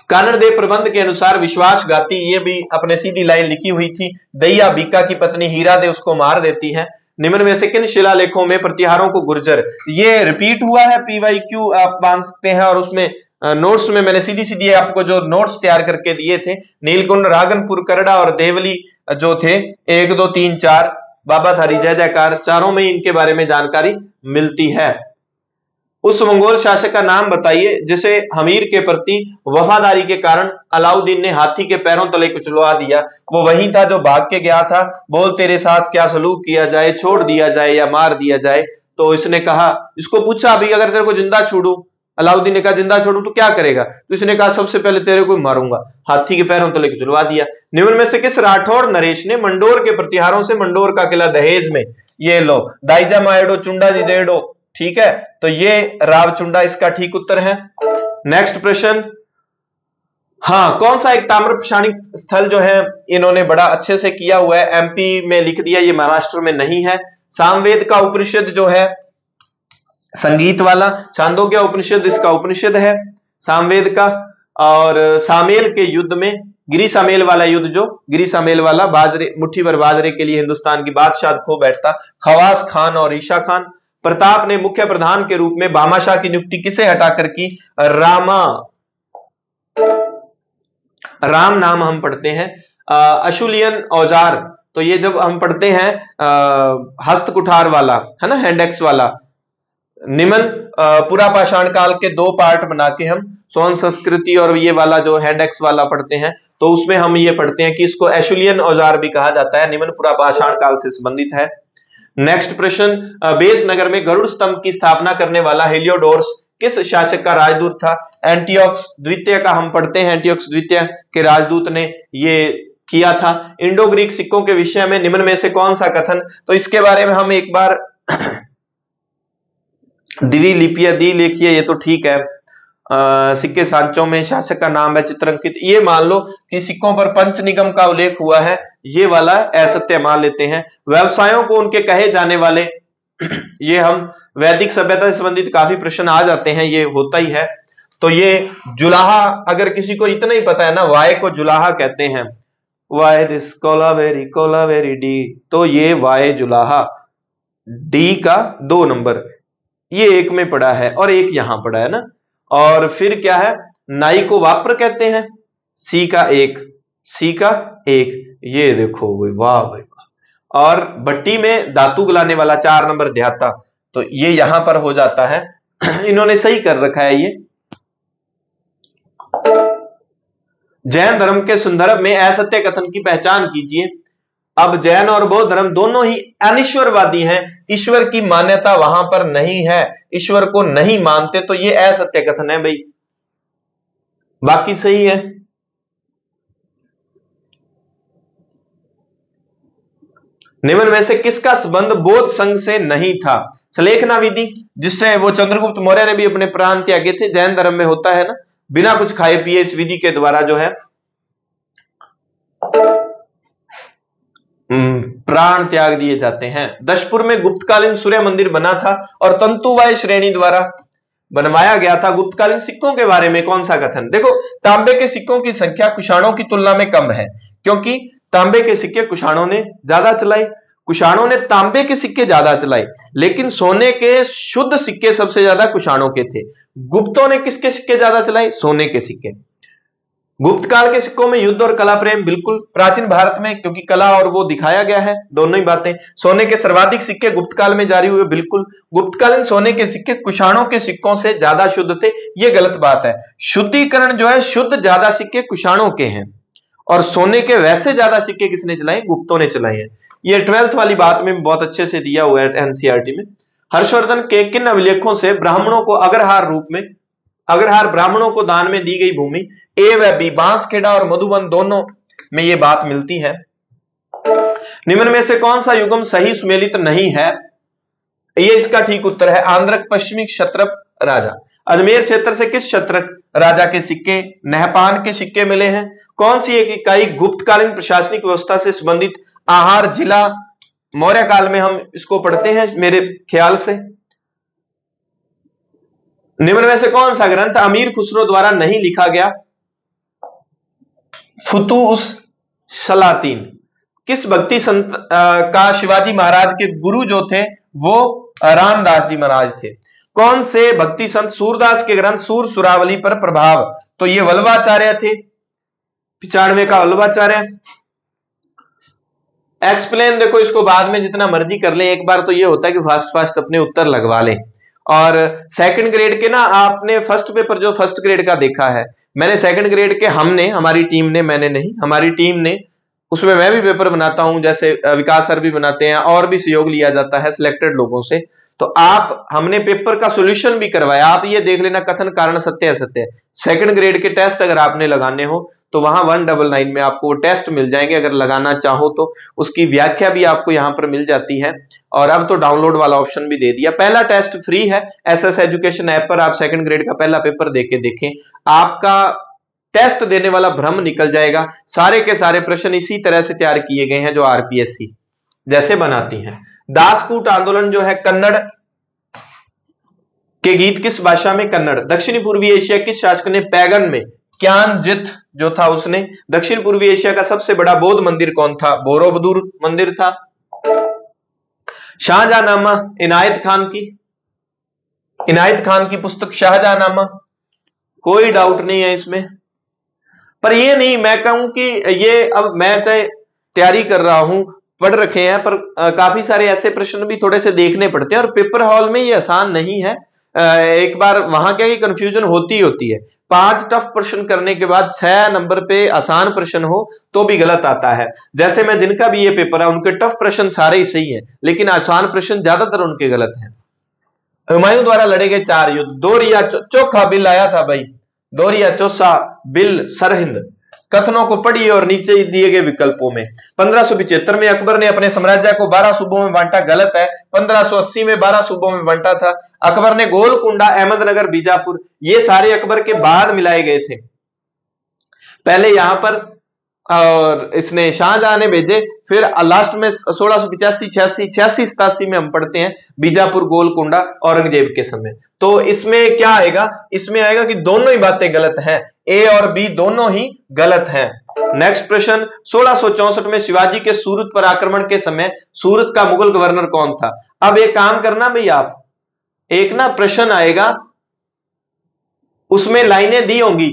कानड़ देव प्रबंध के अनुसार विश्वासघाती, ये भी अपने सीधी लाइन लिखी हुई थी। दैया बीका की पत्नी हीरा दे उसको मार देती है। निम्न में से किन शिलालेखों में प्रतिहारों को गुर्जर, ये रिपीट हुआ है, PYQ आप मान सकते हैं। और उसमें नोट्स में मैंने सीधी सीधी आपको जो नोट्स तैयार करके दिए थे, नीलकुंड, रागनपुर, करड़ा और देवली जो थे 1, 2, 3, 4, बाबा थारी, जय जयकार, चारों में इनके बारे में जानकारी मिलती है। उस मंगोल शासक का नाम बताइए जिसे हमीर के प्रति वफादारी के कारण अलाउद्दीन ने हाथी के पैरों तले कुचलवा दिया। वो वही था जो भाग के गया था। बोल तेरे साथ क्या सलूक किया जाए, छोड़ दिया जाए या मार दिया जाए? तो इसने कहा, इसको पूछा अभी अगर तेरे को जिंदा छोड़ू, अलाउद्दीन ने कहा जिंदा छोड़ू तो क्या करेगा? तो इसने कहा सबसे पहले तेरे को मारूंगा। हाथी के पैरों तले कुचलवा दिया। निम्न में से किस राठौड़ नरेश ने मंडोर के प्रतिहारों से मंडोर का किला दहेज में, ये लो दाइजा माएडो चुंडा जी देडो, ठीक है, तो ये रावचुंडा इसका ठीक उत्तर है। नेक्स्ट प्रश्न, हाँ, कौन सा एक ताम्र प्रशानिक स्थल जो है इन्होंने बड़ा अच्छे से किया हुआ है, MP में लिख दिया, ये महाराष्ट्र में नहीं है। सामवेद का उपनिषद जो है संगीत वाला, छांदोग्य उपनिषद इसका उपनिषद है सामवेद का। और सामेल के युद्ध में, गिरी सामेल वाला युद्ध, जो गिरी सामेल वाला, बाजरे मुट्ठी भर बाजरे के लिए हिंदुस्तान की बादशाह खो बैठता, खवास खान और ईशा खान। प्रताप ने मुख्य प्रधान के रूप में भामाशाह की नियुक्ति किसे हटाकर की? राम नाम हम पढ़ते हैं। अशुलियन औजार, तो ये जब हम पढ़ते हैं हस्त कुठार वाला, है ना, हैंडेक्स वाला। निमन पुरा पाषाण काल के दो पार्ट बना के हम सोन संस्कृति और ये वाला जो हैंडेक्स वाला पढ़ते हैं, तो उसमें हम ये पढ़ते हैं कि इसको एशुलियन औजार भी कहा जाता है, निमन पुरा पाषाण काल से संबंधित है। नेक्स्ट प्रश्न, बेस नगर में गरुड़ स्तंभ की स्थापना करने वाला हेलियोडोरस किस शासक का राजदूत था? एंटियोक्स द्वितीय का हम पढ़ते हैं, एंटियोक्स द्वितीय के राजदूत ने ये किया था। इंडो ग्रीक सिक्कों के विषय में निम्न में से कौन सा कथन, तो इसके बारे में हम एक बार दिवी लिपिया दी लिखिए, ये तो ठीक है। सिक्के सांचों में शासक का नाम है चित्रांकित, ये मान लो कि सिक्कों पर पंच निगम का उल्लेख हुआ है, ये वाला असत्य मान लेते हैं। व्यवसायों को उनके कहे जाने वाले ये हम वैदिक सभ्यता से संबंधित काफी प्रश्न आ जाते हैं, ये होता ही है। तो ये जुलाहा, अगर किसी को इतना ही पता है ना, वाय को जुलाहा कहते हैं, वाय दिस कोलावेरी डी, तो ये वाय जुलाहा, डी का 2 नंबर, ये एक में पड़ा है और एक यहां पड़ा है ना। और फिर क्या है, नाई को वाप्र कहते हैं, सी का 1, सी का 1, ये देखो वाह भाई वाह। और भट्टी में धातु गलाने वाला 4 नंबर ध्याता, तो ये यहां पर हो जाता है। इन्होंने सही कर रखा है ये। जैन धर्म के संदर्भ में असत्य कथन की पहचान कीजिए। अब जैन और बौद्ध धर्म दोनों ही अनिश्वरवादी हैं, ईश्वर की मान्यता वहां पर नहीं है, ईश्वर को नहीं मानते, तो ये असत्य कथन है भाई, बाकी सही है। निम्न में से किसका संबंध बौद्ध संघ से नहीं था? सलेखना विधि, जिससे वो चंद्रगुप्त मौर्य ने भी अपने प्राण त्यागे थे, जैन धर्म में होता है ना, बिना कुछ खाए पिए इस विधि के द्वारा जो है प्राण त्याग दिए जाते हैं। दशपुर में गुप्तकालीन सूर्य मंदिर बना था और तंतुवाय श्रेणी द्वारा बनवाया गया था। गुप्तकालीन सिक्कों के बारे में कौन सा कथन? देखो, तांबे के सिक्कों की संख्या कुषाणों की तुलना में कम है, क्योंकि तांबे के सिक्के कुषाणों ने ज्यादा चलाए, कुषाणों ने तांबे के सिक्के ज्यादा चलाए, लेकिन सोने के शुद्ध सिक्के सबसे ज्यादा कुषाणों के थे। गुप्तों ने किसके सिक्के ज्यादा चलाए? सोने के सिक्के। गुप्त काल के सिक्कों में युद्ध और कला प्रेम, बिल्कुल। प्राचीन भारत में क्योंकि कला और वो दिखाया गया है, दोनों ही बातें। सोने के सर्वाधिक सिक्के गुप्त काल में जारी हुए, बिल्कुल। गुप्तकालीन सोने के सिक्के कुषाणों के सिक्कों से ज्यादा शुद्ध थे, ये गलत बात है। शुद्धिकरण जो है, शुद्ध ज्यादा सिक्के कुषाणों के हैं, और सोने के वैसे ज्यादा सिक्के किसने चलाए? गुप्तों ने चलाए हैं। ये 12th वाली बात में बहुत अच्छे से दिया हुआ है एनसीईआरटी में। हर्षवर्धन के किन अभिलेखों से ब्राह्मणों को अग्रहार रूप में, अग्रहार ब्राह्मणों को दान में दी गई भूमि, ए व बी, बांसखेड़ा और मधुबन दोनों में ये बात मिलती है। निम्न में से कौन सा युग्म सही सुमेलित नहीं है? ये इसका ठीक उत्तर है, आंध्रक पश्चिमी क्षत्रप राजा। अजमेर क्षेत्र से किस क्षत्रप राजा के सिक्के, नहपान के सिक्के मिले हैं? कौन सी एक इकाई गुप्तकालीन प्रशासनिक व्यवस्था से संबंधित आहार जिला मौर्य काल में हम इसको पढ़ते हैं मेरे ख्याल से? निम्न में से कौन सा ग्रंथ अमीर खुसरो द्वारा नहीं लिखा गया? फुतूस सलातीन। किस भक्ति संत का शिवाजी महाराज के गुरु जो थे वो रामदास जी महाराज थे? कौन से भक्ति संत सूरदास के ग्रंथ सूर सुरावली पर प्रभाव? तो ये वल्लभाचार्य थे, 95 का वल्लभाचार्य। एक्सप्लेन, देखो इसको बाद में जितना मर्जी कर ले, एक बार तो ये होता है कि फास्ट फास्ट अपने उत्तर लगवा ले। और सेकंड ग्रेड के ना, आपने फर्स्ट पेपर जो फर्स्ट ग्रेड का देखा है, मैंने सेकंड ग्रेड के, हमने, हमारी टीम ने, मैंने नहीं, हमारी टीम ने, उसमें मैं भी पेपर बनाता हूं, जैसे विकास सर भी बनाते हैं, और भी सहयोग लिया जाता है सिलेक्टेड लोगों से। तो आप, हमने पेपर का सॉल्यूशन भी करवाया, आप ये देख लेना कथन कारण सत्य असत्य। सेकंड ग्रेड के टेस्ट अगर आपने लगाने हो तो वहां 199 में आपको वो टेस्ट मिल जाएंगे, अगर लगाना चाहो तो उसकी व्याख्या भी आपको यहां पर मिल जाती है। और अब तो डाउनलोड वाला ऑप्शन भी दे दिया। पहला टेस्ट फ्री है, एसएस एजुकेशन ऐप पर आप सेकंड ग्रेड का पहला पेपर देके देखें, आपका टेस्ट देने वाला भ्रम निकल जाएगा। सारे के सारे प्रश्न इसी तरह से तैयार किए गए हैं जो आरपीएससी जैसे बनाती हैं। दासकूट आंदोलन जो है, कन्नड़ के गीत किस भाषा में? कन्नड़। दक्षिणी पूर्वी एशिया किस शासक ने पैगन में, क्यानजित जो था उसने? दक्षिण पूर्वी एशिया का सबसे बड़ा बौद्ध मंदिर कौन था? बोरोबुदुर मंदिर था। शाहजहांनामा इनायत खान की, इनायत खान की पुस्तक शाहजहांनामा, कोई डाउट नहीं है इसमें। पर ये नहीं मैं कहूं कि ये, अब मैं चाहे तैयारी कर रहा हूं, पढ़ रखे हैं, पर काफी सारे ऐसे प्रश्न भी थोड़े से देखने पड़ते हैं और पेपर हॉल में ये आसान नहीं है। एक बार वहां क्या कंफ्यूजन होती है। 5 टफ प्रश्न करने के बाद 6 नंबर पे आसान प्रश्न हो तो भी गलत आता है। जैसे मैं जिनका भी ये पेपर है उनके टफ प्रश्न सारे ही सही है, लेकिन आसान प्रश्न ज्यादातर उनके गलत हैं। हुमायूं द्वारा लड़े गए 4 युद्ध, दोरिया चौथा बिल आया था भाई, दोरिया चौसा बिल सरहिंद। कथनों को पढ़िए और नीचे दिए गए विकल्पों में। 1575 में अकबर ने अपने साम्राज्य को 12 सूबों में बांटा, गलत है। 1580 में 12 सूबों में बांटा था। अकबर ने गोलकुंडा, अहमदनगर, बीजापुर ये सारे अकबर के बाद मिलाए गए थे। पहले यहां पर और इसने शाहजहां ने भेजे, फिर लास्ट में 1685, 86, 86, 87 में हम पढ़ते हैं बीजापुर, गोलकुंडा औरंगजेब के समय। तो इसमें क्या आएगा, इसमें आएगा कि दोनों ही बातें गलत हैं, ए और बी दोनों ही गलत हैं। नेक्स्ट प्रश्न, 1664 में शिवाजी के सूरत पर आक्रमण के समय सूरत का मुगल गवर्नर कौन था? अब एक काम करना भाई, आप एक ना प्रश्न आएगा, उसमें लाइनें दी होंगी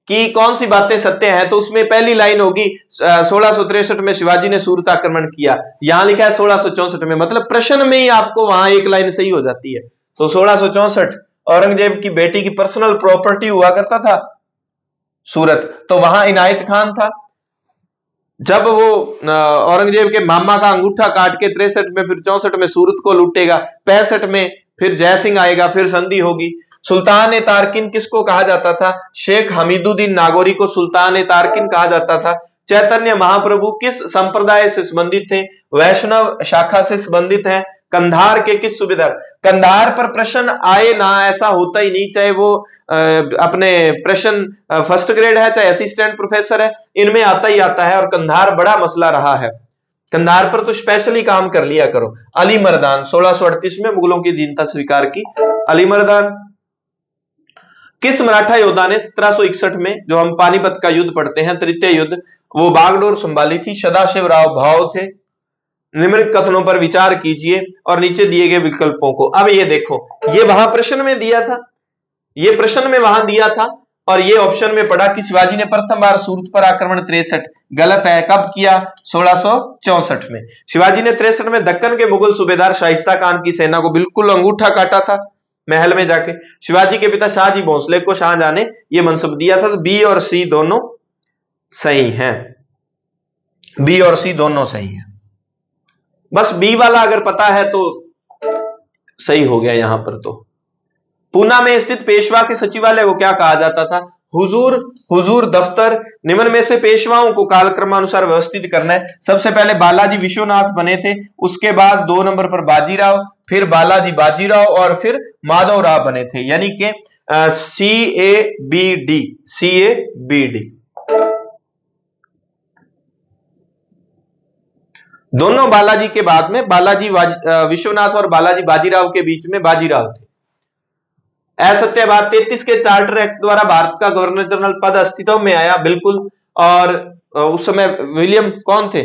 कि कौन सी बातें सत्य हैं, तो उसमें पहली लाइन होगी 1663 में शिवाजी ने सूरत आक्रमण किया, यहां लिखा है 1664 में, मतलब प्रश्न में ही आपको वहां एक लाइन सही हो जाती है। तो 1664 औरंगजेब की बेटी की पर्सनल प्रॉपर्टी हुआ करता था सूरत, तो वहां इनायत खान था। जब वो औरंगजेब के मामा का अंगूठा काट के 63 में, फिर 64 में सूरत को लूटेगा, 65 में फिर जयसिंह आएगा, फिर संधि होगी। सुल्तान ए तारकिन किसको कहा जाता था? शेख हमीदुद्दीन नागौरी को सुल्तान ए तारकिन कहा जाता था। चैतन्य महाप्रभु किस संप्रदाय से संबंधित थे? वैष्णव शाखा से संबंधित हैं। कंधार के किस सूबेदार? कंधार पर प्रश्न आए ना ऐसा होता ही नहीं, चाहे वो अपने प्रश्न फर्स्ट ग्रेड है, चाहे असिस्टेंट प्रोफेसर है, इनमें आता ही आता है। और कंधार बड़ा मसला रहा है, कंधार पर तो स्पेशली काम कर लिया करो। अली मर्दान 1638 में मुगलों की दीनता स्वीकार की। अली मर्दान किस मराठा योद्धा ने 1761 में, जो हम पानीपत का युद्ध पढ़ते हैं, तृतीय युद्ध, वो बागडोर संभाली थी? सदाशिव राव भाव थे। निम्नलिखित कथनों पर विचार कीजिए और नीचे दिए गए विकल्पों को। अब ये देखो, ये वहां प्रश्न में दिया था, ये प्रश्न में वहां दिया था, और ये ऑप्शन में पढ़ा कि शिवाजी ने प्रथम बार सूरत पर आक्रमण 63, गलत है। कब किया? 1664 में। शिवाजी ने 63 में दक्कन के मुगल सूबेदार शाइस्ता खान की सेना को बिल्कुल अंगूठा काटा था महल में जाके। शिवाजी के पिता शाहजी भोसले को शाहजहां ने यह मनसब दिया था। तो बी और सी दोनों सही हैं, बी और सी दोनों सही हैं। बस बी वाला अगर पता है तो सही हो गया यहां पर। तो पूना में स्थित पेशवा के सचिवालय को क्या कहा जाता था? हुजूर, हुजूर दफ्तर। निम्न में से पेशवाओं को कालक्रमानुसार व्यवस्थित करना है। सबसे पहले बालाजी विश्वनाथ बने थे, उसके बाद 2 नंबर पर बाजीराव, फिर बालाजी बाजीराव और फिर माधवराव बने थे, यानी कि CABD, CABD। दोनों बालाजी के बाद में बालाजी विश्वनाथ और बालाजी बाजीराव के बीच में बाजीराव थे। असत्यवाद 33 के चार्टर एक्ट द्वारा भारत का गवर्नर जनरल पद अस्तित्व में आया, बिल्कुल। और उस समय विलियम कौन थे?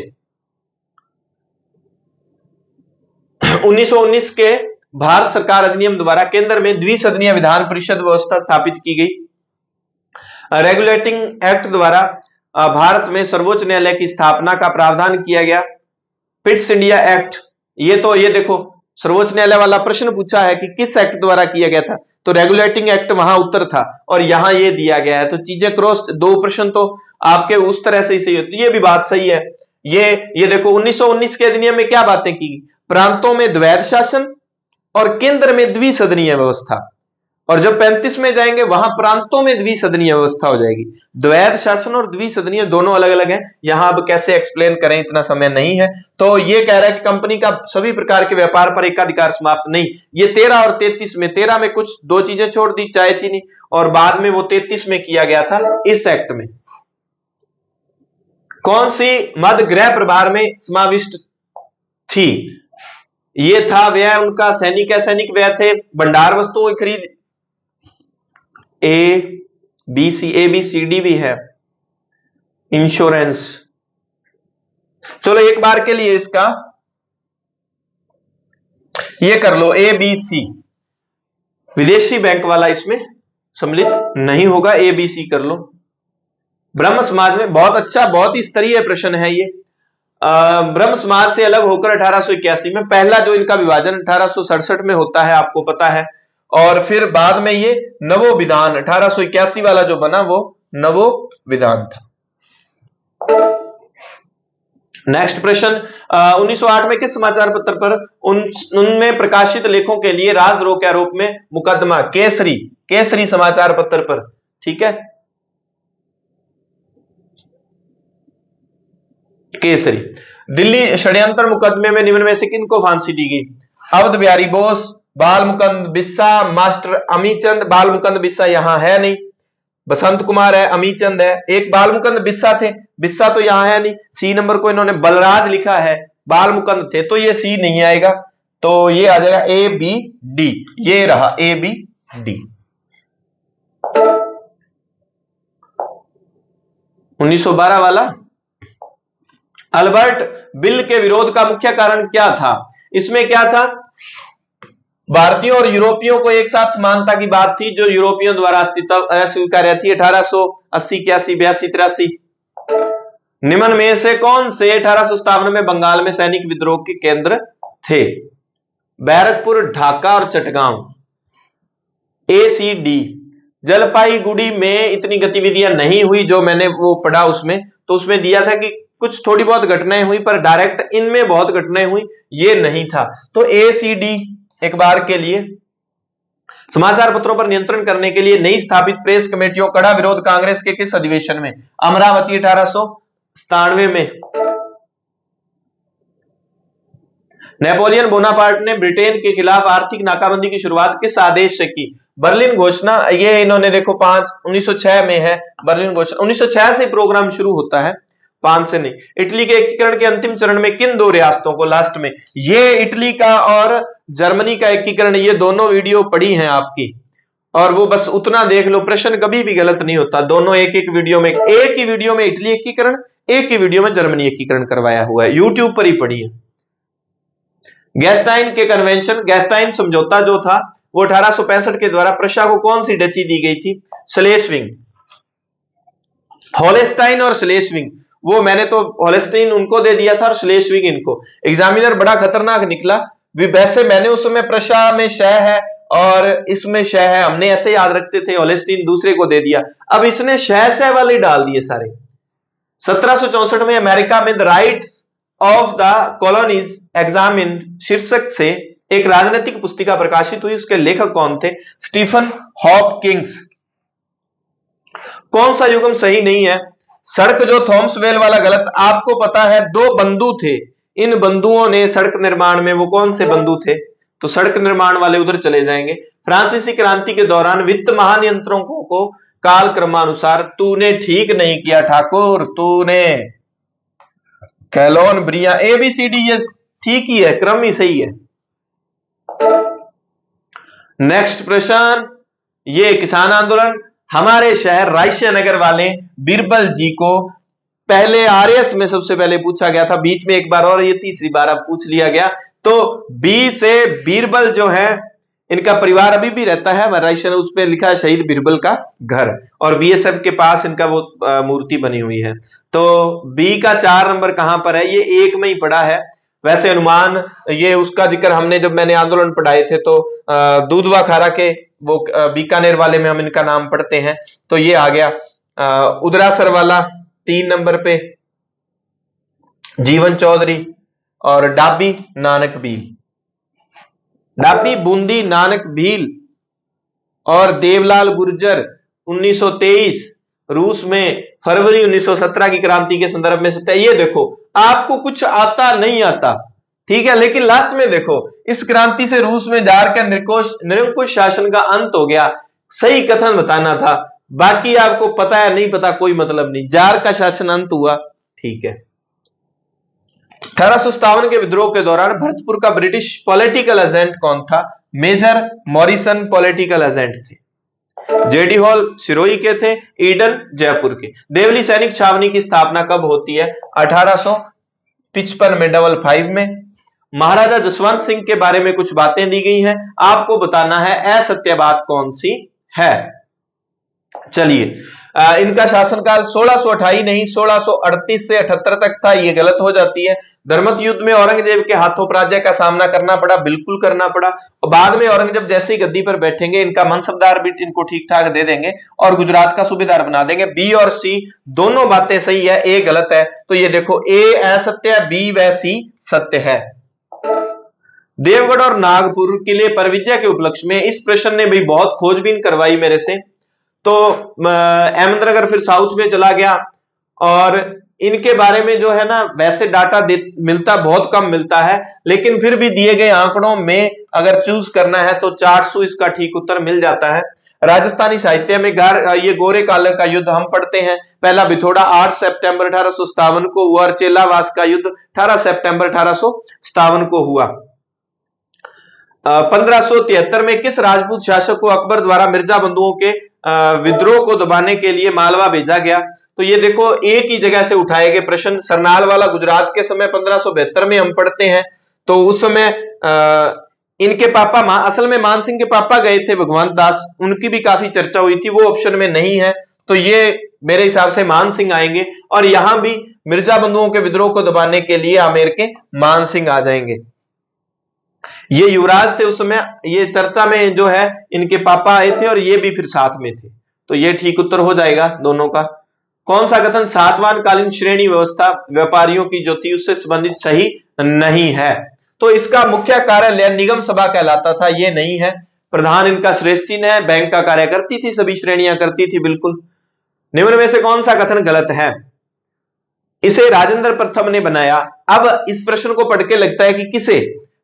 1919 के भारत सरकार अधिनियम द्वारा केंद्र में द्विसदनीय विधान परिषद व्यवस्था स्थापित की गई। रेगुलेटिंग एक्ट द्वारा भारत में सर्वोच्च न्यायालय की स्थापना का प्रावधान किया गया। पिट्स इंडिया एक्ट, ये देखो सर्वोच्च न्यायालय वाला प्रश्न पूछा है कि किस एक्ट द्वारा किया गया था, तो रेगुलेटिंग एक्ट वहां उत्तर था और यहां ये दिया गया है। तो चीजें क्रॉस, 2 प्रश्न तो आपके उस तरह से ही सही होती है। ये भी बात सही है। ये देखो 1919 के अधिनियम में क्या बातें की? प्रांतों में द्वैध शासन और केंद्र में द्विसदनीय व्यवस्था। और जब 35 में जाएंगे वहां प्रांतों में द्विसदनीय व्यवस्था हो जाएगी। द्वैध शासन और द्विसदनीय दोनों अलग अलग हैं। यहां अब कैसे एक्सप्लेन करें, इतना समय नहीं है। तो ये कह रहा है कि कंपनी का सभी प्रकार के व्यापार पर एकाधिकार समाप्त नहीं। ये 13 और 33 में, 13 में कुछ 2 चीजें छोड़ दी, चाय चीनी, और बाद में वो 33 में किया गया था इस एक्ट में। कौन सी मद गृह प्रभार में समाविष्ट थी? ये था व्यय उनका सैनिक व्यय थे, भंडार वस्तुओं की खरीद, ABCD भी है, इंश्योरेंस। चलो एक बार के लिए इसका ये कर लो, ABC। विदेशी बैंक वाला इसमें सम्मिलित नहीं होगा, ABC कर लो। ब्रह्म समाज में, बहुत अच्छा, बहुत ही स्तरीय प्रश्न है ये। ब्रह्म समाज से अलग होकर 1881 में पहला जो इनका विभाजन 1867 में होता है, आपको पता है। और फिर बाद में ये नवो विधान 1881 वाला जो बना वो नवो विधान था। नेक्स्ट प्रश्न, 1908 में किस समाचार पत्र पर उनमें प्रकाशित लेखों के लिए राजद्रोह के आरोप में मुकदमा? केसरी, केसरी समाचार पत्र पर, ठीक है, केसरी। दिल्ली षड्यंत्र मुकदमे में निम्न में से किनको फांसी दी गई? अवध बिहारी बोस, बाल मुकुंद बिस्सा, मास्टर अमीचंद। बाल मुकुंद बिस्सा यहां है नहीं, बसंत कुमार है, अमीचंद है। एक बाल मुकुंद बिस्सा थे, बिस्सा तो यहां है नहीं। सी नंबर को इन्होंने बलराज लिखा है, बाल मुकुंद थे, तो ये सी नहीं आएगा, तो ये आ जाएगा ए बी डी। ये रहा ए बी डी। 1912 वाला, अल्बर्ट बिल के विरोध का मुख्य कारण क्या था? इसमें क्या था? भारतीयों और यूरोपियों को एक साथ समानता की बात थी, जो यूरोपियों द्वारा अस्वीकार्य थी। 1880, 81, 82, 83। निम्न में से कौन से 1857 में बंगाल में सैनिक विद्रोह के केंद्र थे? बैरकपुर, ढाका और चटगांव। ए सी डी। जलपाईगुड़ी में इतनी गतिविधियां नहीं हुई, जो मैंने वो पढ़ा उसमें, तो उसमें दिया था कि कुछ थोड़ी बहुत घटनाएं हुई, पर डायरेक्ट इनमें बहुत घटनाएं हुई, ये नहीं था। तो ए सी डी एक बार के लिए। समाचार पत्रों पर नियंत्रण करने के लिए नई स्थापित प्रेस कमेटियों कड़ा विरोध कांग्रेस के किस अधिवेशन में? अमरावती 1897 में। नेपोलियन बोनापार्ट ने ब्रिटेन के खिलाफ आर्थिक नाकाबंदी की शुरुआत किस आदेश से की? बर्लिन घोषणा। ये इन्होंने देखो 1906 में है बर्लिन घोषणा। 1906 से प्रोग्राम शुरू होता है, 5 से नहीं। इटली के एकीकरण के अंतिम चरण में किन दो रियासतों को? लास्ट में ये इटली का और जर्मनी का एकीकरण, ये दोनों वीडियो पड़ी हैं आपकी, और वो बस उतना देख लो, प्रश्न कभी भी गलत नहीं होता। दोनों एक एक वीडियो में, एक ही वीडियो में इटली एकीकरण, एक ही वीडियो में जर्मनी एकीकरण करवाया हुआ है, यूट्यूब पर ही पड़ी है। गैस्टाइन के कन्वेंशन, गैस्टाइन समझौता जो था वो 1865 के द्वारा प्रशा को कौन सी डची दी गई थी? स्लेस्विंग। होलेस्टाइन और स्लेस्विंग, वो मैंने तो होलेस्टाइन उनको दे दिया था और स्लेस्विंग इनको। एग्जामिनर बड़ा खतरनाक निकला, वैसे मैंने उस समय प्रशा में शह है और इसमें शह है, हमने ऐसे याद रखते थे, होलेस्टाइन दूसरे को दे दिया, अब इसने शह वाले डाल दिए सारे। 1764 में अमेरिका में the rights of the colonies examined शीर्षक से एक राजनीतिक पुस्तिका प्रकाशित हुई, उसके लेखक कौन थे? Stephen Hopkins. कौन सा युग्म सही नहीं है? सड़क जो थॉमस वेल वाला गलत। आपको पता है 2 बंधु थे, इन बंधुओं ने सड़क निर्माण में, वो कौन से बंधु थे? तो सड़क निर्माण वाले उधर चले जाएंगे। फ्रांसीसी क्रांति के दौरान वित्त महानियंत्रकों को काल क्रमानुसार, तूने ठीक नहीं किया ठाकुर, तूने कैलोन ब्रिया, एबीसीडी ये ठीक ही है, क्रम ही सही है। नेक्स्ट प्रश्न, ये किसान आंदोलन, हमारे शहर रायसिया नगर वाले बीरबल जी को पहले आरएस में सबसे पहले पूछा गया था, बीच में एक बार और, ये तीसरी बार अब पूछ लिया गया। तो बी से बीरबल जो है, इनका परिवार अभी भी रहता है रायसिया, उस पर लिखा है शहीद बीरबल का घर, और बीएसएफ के पास इनका वो मूर्ति बनी हुई है। तो बी का 4 नंबर कहां पर है? ये 1 में ही पड़ा है। वैसे अनुमान, ये उसका जिक्र हमने जब मैंने आंदोलन पढ़ाए थे, तो दूधवा खारा के वो बीकानेर वाले में हम इनका नाम पढ़ते हैं, तो ये आ गया। उदरासर वाला 3 नंबर पे जीवन चौधरी, और डाबी नानक भील, डाबी बूंदी नानक भील और देवलाल गुर्जर 1923 रूस में, फरवरी 1917 की क्रांति के संदर्भ में सत्य। ये देखो, आपको कुछ आता नहीं आता, ठीक है, लेकिन लास्ट में देखो, इस क्रांति से रूस में जार का निरंकुश शासन का अंत हो गया, सही कथन बताना था, बाकी आपको पता है नहीं पता कोई मतलब नहीं, जार का शासन अंत हुआ, ठीक है। 1857 के विद्रोह के दौरान भरतपुर का ब्रिटिश पॉलिटिकल एजेंट कौन था? मेजर मॉरिसन पॉलिटिकल एजेंट थे। जेडी हॉल सिरोही के थे, ईडन जयपुर के। देवली सैनिक छावनी की स्थापना कब होती है? 1855 में, 55 में। महाराजा जसवंत सिंह के बारे में कुछ बातें दी गई हैं, आपको बताना है असत्य बात कौन सी है। चलिए, इनका शासनकाल 1628 नहीं 1638 से 78 तक था, ये गलत हो जाती है। धर्मत युद्ध में औरंगजेब के हाथों पराजय का सामना करना पड़ा, बिल्कुल करना पड़ा। और बाद में औरंगजेब जैसे ही गद्दी पर बैठेंगे, इनका मनसबदार भी इनको ठीक ठाक दे देंगे और गुजरात का सूबेदार बना देंगे। बी और सी दोनों बातें सही है, ए गलत है। तो ये देखो, ए असत्य है, बी व सी सत्य है। देवगढ़ और नागपुर किले पर विजय के उपलक्ष्य में इस प्रश्न ने भी बहुत खोजबीन करवाई मेरे से। तो अहमदनगर फिर साउथ में चला गया और इनके बारे में जो है ना, वैसे डाटा मिलता बहुत कम मिलता है, लेकिन फिर भी दिए गए आंकड़ों में अगर चूज करना है तो 400 इसका ठीक उत्तर मिल जाता है। राजस्थानी साहित्य में ये गोरे काले का युद्ध हम पढ़ते हैं। पहला बिथोड़ा 8 सितंबर 1857 को हुआ और चेलावास का युद्ध 18 सितंबर 1857 को हुआ। 1573 में किस राजपूत शासक को अकबर द्वारा मिर्जा बंधुओं के विद्रोह को दबाने के लिए मालवा भेजा गया? तो ये देखो, एक ही जगह से उठाए गए प्रश्न। सरनाल वाला गुजरात के समय 1572 में हम पढ़ते हैं। तो उस समय इनके पापा असल में मान सिंह के पापा गए थे भगवंत दास, उनकी भी काफी चर्चा हुई थी, वो ऑप्शन में नहीं है। तो ये मेरे हिसाब से मान सिंह आएंगे और यहां भी मिर्जा बंधुओं के विद्रोह को दबाने के लिए आमेर के मान सिंह आ जाएंगे। ये युवराज थे उस समय, ये चर्चा में जो है इनके पापा आए थे और ये भी फिर साथ में थे। तो ये ठीक उत्तर हो जाएगा दोनों का। कौन सा कथन सातवां कालीन श्रेणी व्यवस्था व्यापारियों की जो थी उससे संबंधित सही नहीं है? तो इसका मुख्य कार्यालय निगम सभा कहलाता था, ये नहीं है। प्रधान इनका श्रेष्ठ चिन्ह है, बैंक का कार्य करती थी, सभी श्रेणियां करती थी, बिल्कुल। निम्न में से कौन सा कथन गलत है? इसे राजेंद्र प्रथम ने बनाया। अब इस प्रश्न को पढ़ के लगता है कि किसे,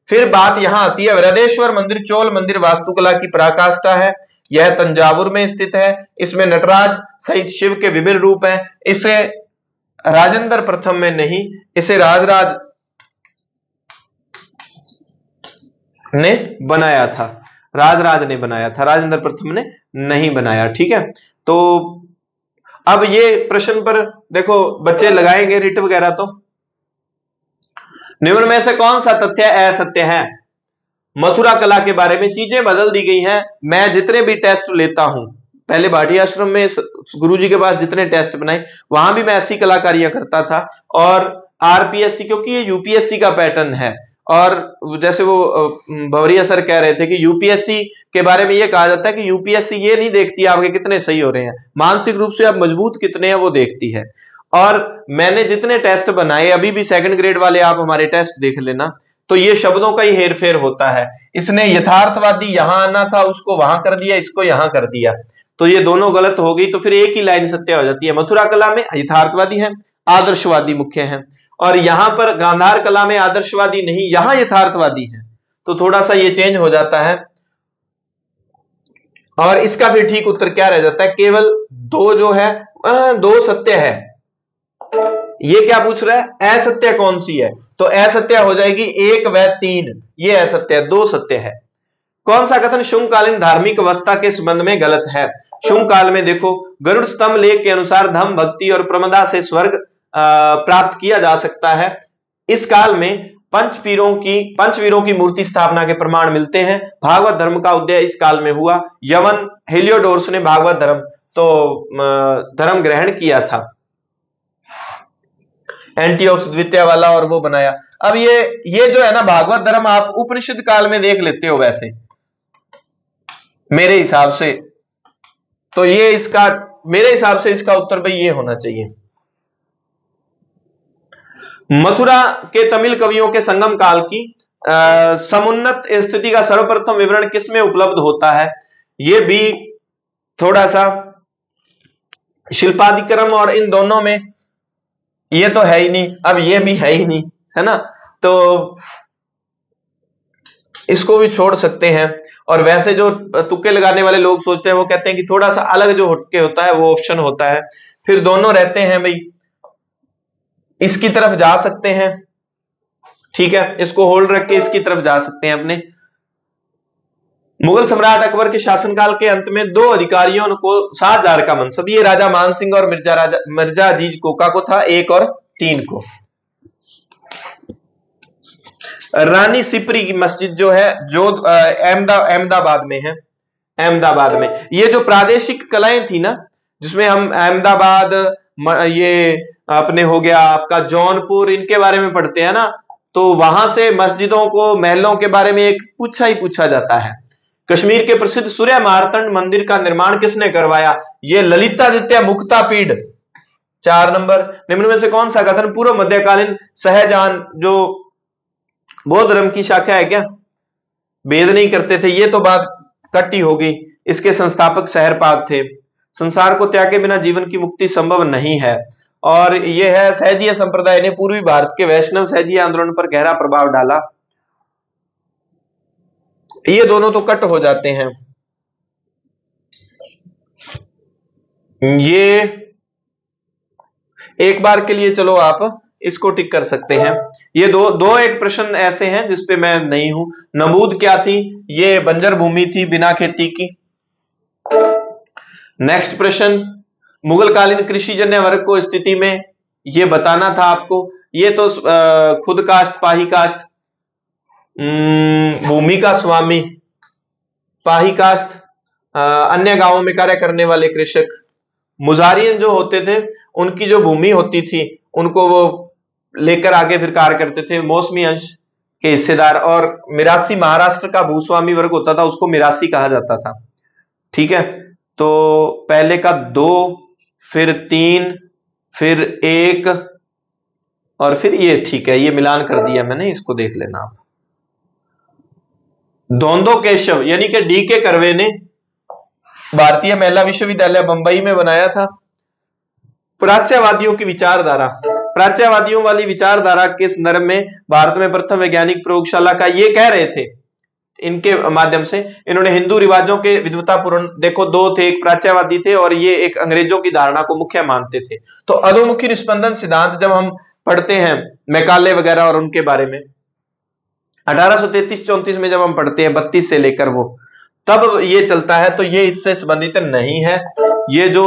फिर बात यहां आती है। वृहदेश्वर मंदिर चोल मंदिर वास्तुकला की पराकाष्ठा है। यह तंजावुर में स्थित है। इसमें नटराज सहित शिव के विभिन्न रूप हैं। इसे राजेंद्र प्रथम में नहीं, इसे राजराज ने बनाया था। राजराज ने बनाया था, राजेंद्र प्रथम ने नहीं बनाया। ठीक है, तो अब ये प्रश्न पर देखो बच्चे लगाएंगे रिट वगैरह। तो निम्न में से कौन सा तथ्य असत्य है? मथुरा कला के बारे में चीजें बदल दी गई हैं। मैं जितने भी टेस्ट लेता हूं, पहले भाटिया आश्रम में गुरुजी के पास जितने टेस्ट बनाए, वहां भी मैं ऐसी कलाकारियां करता था। और आरपीएससी, क्योंकि ये यूपीएससी का पैटर्न है, और जैसे वो भवरिया सर कह रहे थे कि यूपीएससी के बारे में ये कहा जाता है कि यूपीएससी ये नहीं देखती आपके कितने सही हो रहे हैं, मानसिक रूप से आप मजबूत कितने हैं वो देखती है। और मैंने जितने टेस्ट बनाए, अभी भी सेकंड ग्रेड वाले आप हमारे टेस्ट देख लेना, तो ये शब्दों का ही हेरफेर होता है। इसने यथार्थवादी यहां आना था, उसको वहां कर दिया, इसको यहां कर दिया, तो ये दोनों गलत हो गई। तो फिर एक ही लाइन सत्य हो जाती है। मथुरा कला में यथार्थवादी है, आदर्शवादी मुख्य है, और यहां पर गांधार कला में आदर्शवादी नहीं, यहां यथार्थवादी है। तो थोड़ा सा ये चेंज हो जाता है। और इसका फिर ठीक उत्तर क्या रह जाता है? केवल दो जो है, दो सत्य है। ये क्या पूछ रहा है? असत्य कौन सी है? तो असत्य हो जाएगी 1 व 3, ये असत्य है, 2 सत्य है। कौन सा कथन शुंगकालीन धार्मिक अवस्था के संबंध में गलत है? शुंग काल में देखो, गरुड़ स्तंभ लेख के अनुसार धम भक्ति और प्रमदा से स्वर्ग प्राप्त किया जा सकता है। इस काल में पंचवीरों की मूर्ति स्थापना के प्रमाण मिलते हैं। भागवत धर्म का उदय इस काल में हुआ। यवन हेलियोडोरस ने भागवत धर्म ग्रहण किया था, एंटीओक्स द्वितीय वाला, और वो बनाया। अब ये जो है ना भागवत धर्म, आप उपनिषद काल में देख लेते हो वैसे मेरे हिसाब से। तो ये इसका, मेरे हिसाब से इसका उत्तर भाई ये होना चाहिए। मथुरा के तमिल कवियों के संगम काल की समुन्नत स्थिति का सर्वप्रथम विवरण किसमें उपलब्ध होता है? ये भी थोड़ा सा शिल्पादिक्रम और इन दोनों में, ये तो है ही नहीं, अब ये भी है ही नहीं, है ना, तो इसको भी छोड़ सकते हैं। और वैसे जो तुक्के लगाने वाले लोग सोचते हैं, वो कहते हैं कि थोड़ा सा अलग जो हटके होता है वो ऑप्शन होता है। फिर दोनों रहते हैं भाई, इसकी तरफ जा सकते हैं, ठीक है, इसको होल्ड रख के इसकी तरफ जा सकते हैं अपने। मुगल सम्राट अकबर के शासनकाल के अंत में 2 अधिकारियों को शाहजहां का मनसब, ये राजा मानसिंह और मिर्जा अजीज कोका को था, 1 और 3 को। रानी सिपरी की मस्जिद जो है जो अहमदाबाद में है, अहमदाबाद में। ये जो प्रादेशिक कलाएं थी ना, जिसमें हम अहमदाबाद, ये अपने हो गया आपका जौनपुर, इनके बारे में पढ़ते हैं ना, तो वहां से मस्जिदों को, महलों के बारे में एक पूछा ही पूछा जाता है। कश्मीर के प्रसिद्ध सूर्य मार्तंड मंदिर का निर्माण किसने करवाया? ये ललितादित्य मुक्तापीड। 4 नंबर, निम्न में से कौन सा कथन पूर्व मध्यकालीन शाहजहां, जो बौद्ध धर्म की शाखा है क्या, वेद नहीं करते थे, ये तो बात कट्टी होगी, इसके संस्थापक शहरपाद थे। संसार को त्यागे बिना जीवन की मुक्ति संभव नहीं है। और यह है सहजीय संप्रदाय ने पूर्वी भारत के वैष्णव सहजीय आंदोलन पर गहरा प्रभाव डाला। ये दोनों तो कट हो जाते हैं। ये एक बार के लिए चलो आप इसको टिक कर सकते हैं। ये दो एक प्रश्न ऐसे हैं जिसपे मैं नहीं हूं। नमूद क्या थी? ये बंजर भूमि थी बिना खेती की। नेक्स्ट प्रश्न, मुगल कालीन कृषि जन्य वर्ग को स्थिति में, ये बताना था आपको। ये तो खुद काश्त, पाही काश्त, भूमि का स्वामी, पाही काश्त, अन्य गांवों में कार्य करने वाले कृषक। मुजारियन जो होते थे, उनकी जो भूमि होती थी उनको वो लेकर आगे फिर कार्य करते थे, मौसमी अंश के हिस्सेदार। और मिरासी, महाराष्ट्र का भूस्वामी वर्ग होता था, उसको मिरासी कहा जाता था। ठीक है, तो पहले का 2, फिर 3, फिर 1 और फिर ये। ठीक है, ये मिलान कर दिया मैंने, इसको देख लेना आप। धोंदो केशव यानी कि डी के कर्वे ने भारतीय महिला विश्वविद्यालय बंबई में बनाया था। प्राच्यवादियों की विचारधारा, प्राच्यवादियों वाली विचारधारा के संदर्भ में भारत में प्रथम वैज्ञानिक प्रयोगशाला का, ये कह रहे थे इनके माध्यम से, इन्होंने हिंदू रिवाजों के विद्वतापूर्ण, देखो 2 थे, एक प्राच्यवादी थे और ये एक अंग्रेजों की धारणा को मुख्य मानते थे। तो अधोमुखी निस्पंदन सिद्धांत जब हम पढ़ते हैं, मैकाले वगैरह और उनके बारे में 1833-34 में जब हम पढ़ते हैं, 32 से लेकर वो, तब ये चलता है। तो ये इससे संबंधित नहीं है, ये जो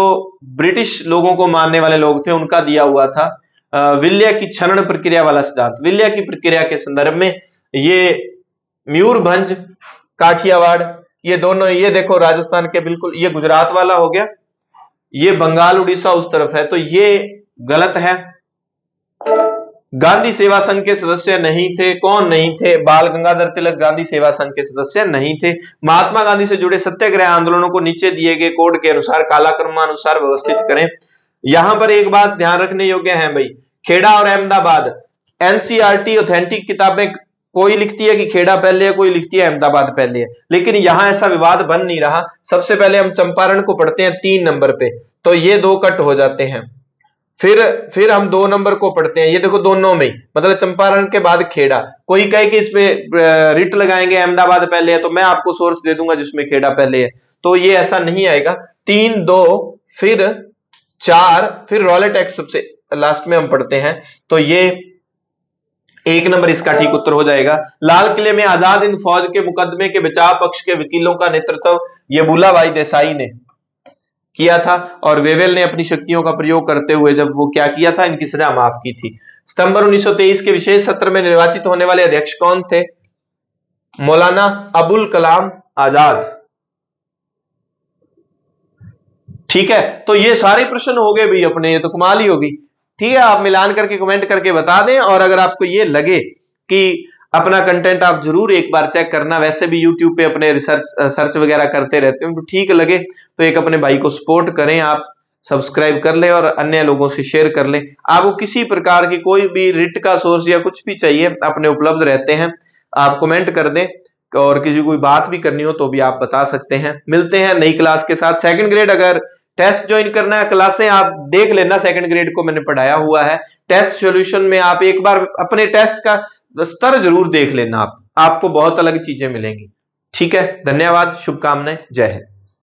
ब्रिटिश लोगों को मानने वाले लोग थे उनका दिया हुआ था। विल्य की क्षरण प्रक्रिया वाला सिद्धांत, विल्य की प्रक्रिया के संदर्भ में ये मयूरभंज, काठियावाड़, ये दोनों, ये देखो राजस्थान के बिल्कुल, ये गुजरात वाला हो गया, ये बंगाल उड़ीसा उस तरफ है, तो ये गलत है। गांधी सेवा संघ के सदस्य नहीं थे, कौन नहीं थे? बाल गंगाधर तिलक गांधी सेवा संघ के सदस्य नहीं थे। महात्मा गांधी से जुड़े सत्याग्रह आंदोलनों को नीचे दिए गए कोड के अनुसार कालक्रमानुसार व्यवस्थित करें। यहां पर एक बात ध्यान रखने योग्य है भाई, खेड़ा और अहमदाबाद, एनसीईआरटी ऑथेंटिक किताबें कोई लिखती है कि खेड़ा पहले है, कोई लिखती है अहमदाबाद पहले है, लेकिन यहां ऐसा विवाद बन नहीं रहा। सबसे पहले हम चंपारण को पढ़ते हैं 3 नंबर पे, तो ये 2 कट हो जाते हैं। फिर हम 2 नंबर को पढ़ते हैं, ये देखो दोनों में, मतलब चंपारण के बाद खेड़ा। कोई कहे कि इसमें रिट लगाएंगे अहमदाबाद पहले है, तो मैं आपको सोर्स दे दूंगा जिसमें खेड़ा पहले है, तो ये ऐसा नहीं आएगा। 3, 2, फिर 4, फिर रॉलेट एक्ट सबसे लास्ट में हम पढ़ते हैं, तो ये 1 नंबर इसका ठीक उत्तर हो जाएगा। लाल किले में आजाद हिंद फौज के मुकदमे के बचाव पक्ष के वकीलों का नेतृत्व ये भूलाभाई देसाई ने किया था, और वेवेल ने अपनी शक्तियों का प्रयोग करते हुए जब वो क्या किया था, इनकी सजा माफ की थी। सितंबर 1923 के विशेष सत्र में निर्वाचित होने वाले अध्यक्ष कौन थे? मौलाना अबुल कलाम आजाद। ठीक है, तो ये सारे प्रश्न हो गए भाई अपने, ये तो कमाल ही होगी। ठीक है, आप मिलान करके कमेंट करके बता दें, और अगर आपको ये लगे कि अपना कंटेंट आप जरूर एक बार चेक करना, वैसे भी YouTube पे अपने सर्च वगैरह करते रहते हैं, तो ठीक लगे तो एक अपने भाई को सपोर्ट करें, आप सब्सक्राइब कर लें और अन्य लोगों से शेयर कर लें। आपको किसी प्रकार की कोई भी रिट का सोर्स या कुछ भी चाहिए, अपने उपलब्ध रहते हैं, आप कमेंट कर दें, और किसी कोई बात भी करनी हो तो भी आप बता सकते हैं। मिलते हैं नई क्लास के साथ। 2nd ग्रेड अगर टेस्ट ज्वाइन करना है, क्लासें आप देख लेना, 2nd ग्रेड को मैंने पढ़ाया हुआ है। टेस्ट सॉल्यूशन में आप एक बार अपने टेस्ट का स्तर जरूर देख लेना, आपको बहुत अलग चीजें मिलेंगी। ठीक है, धन्यवाद, शुभकामनाएं, जय हिंद।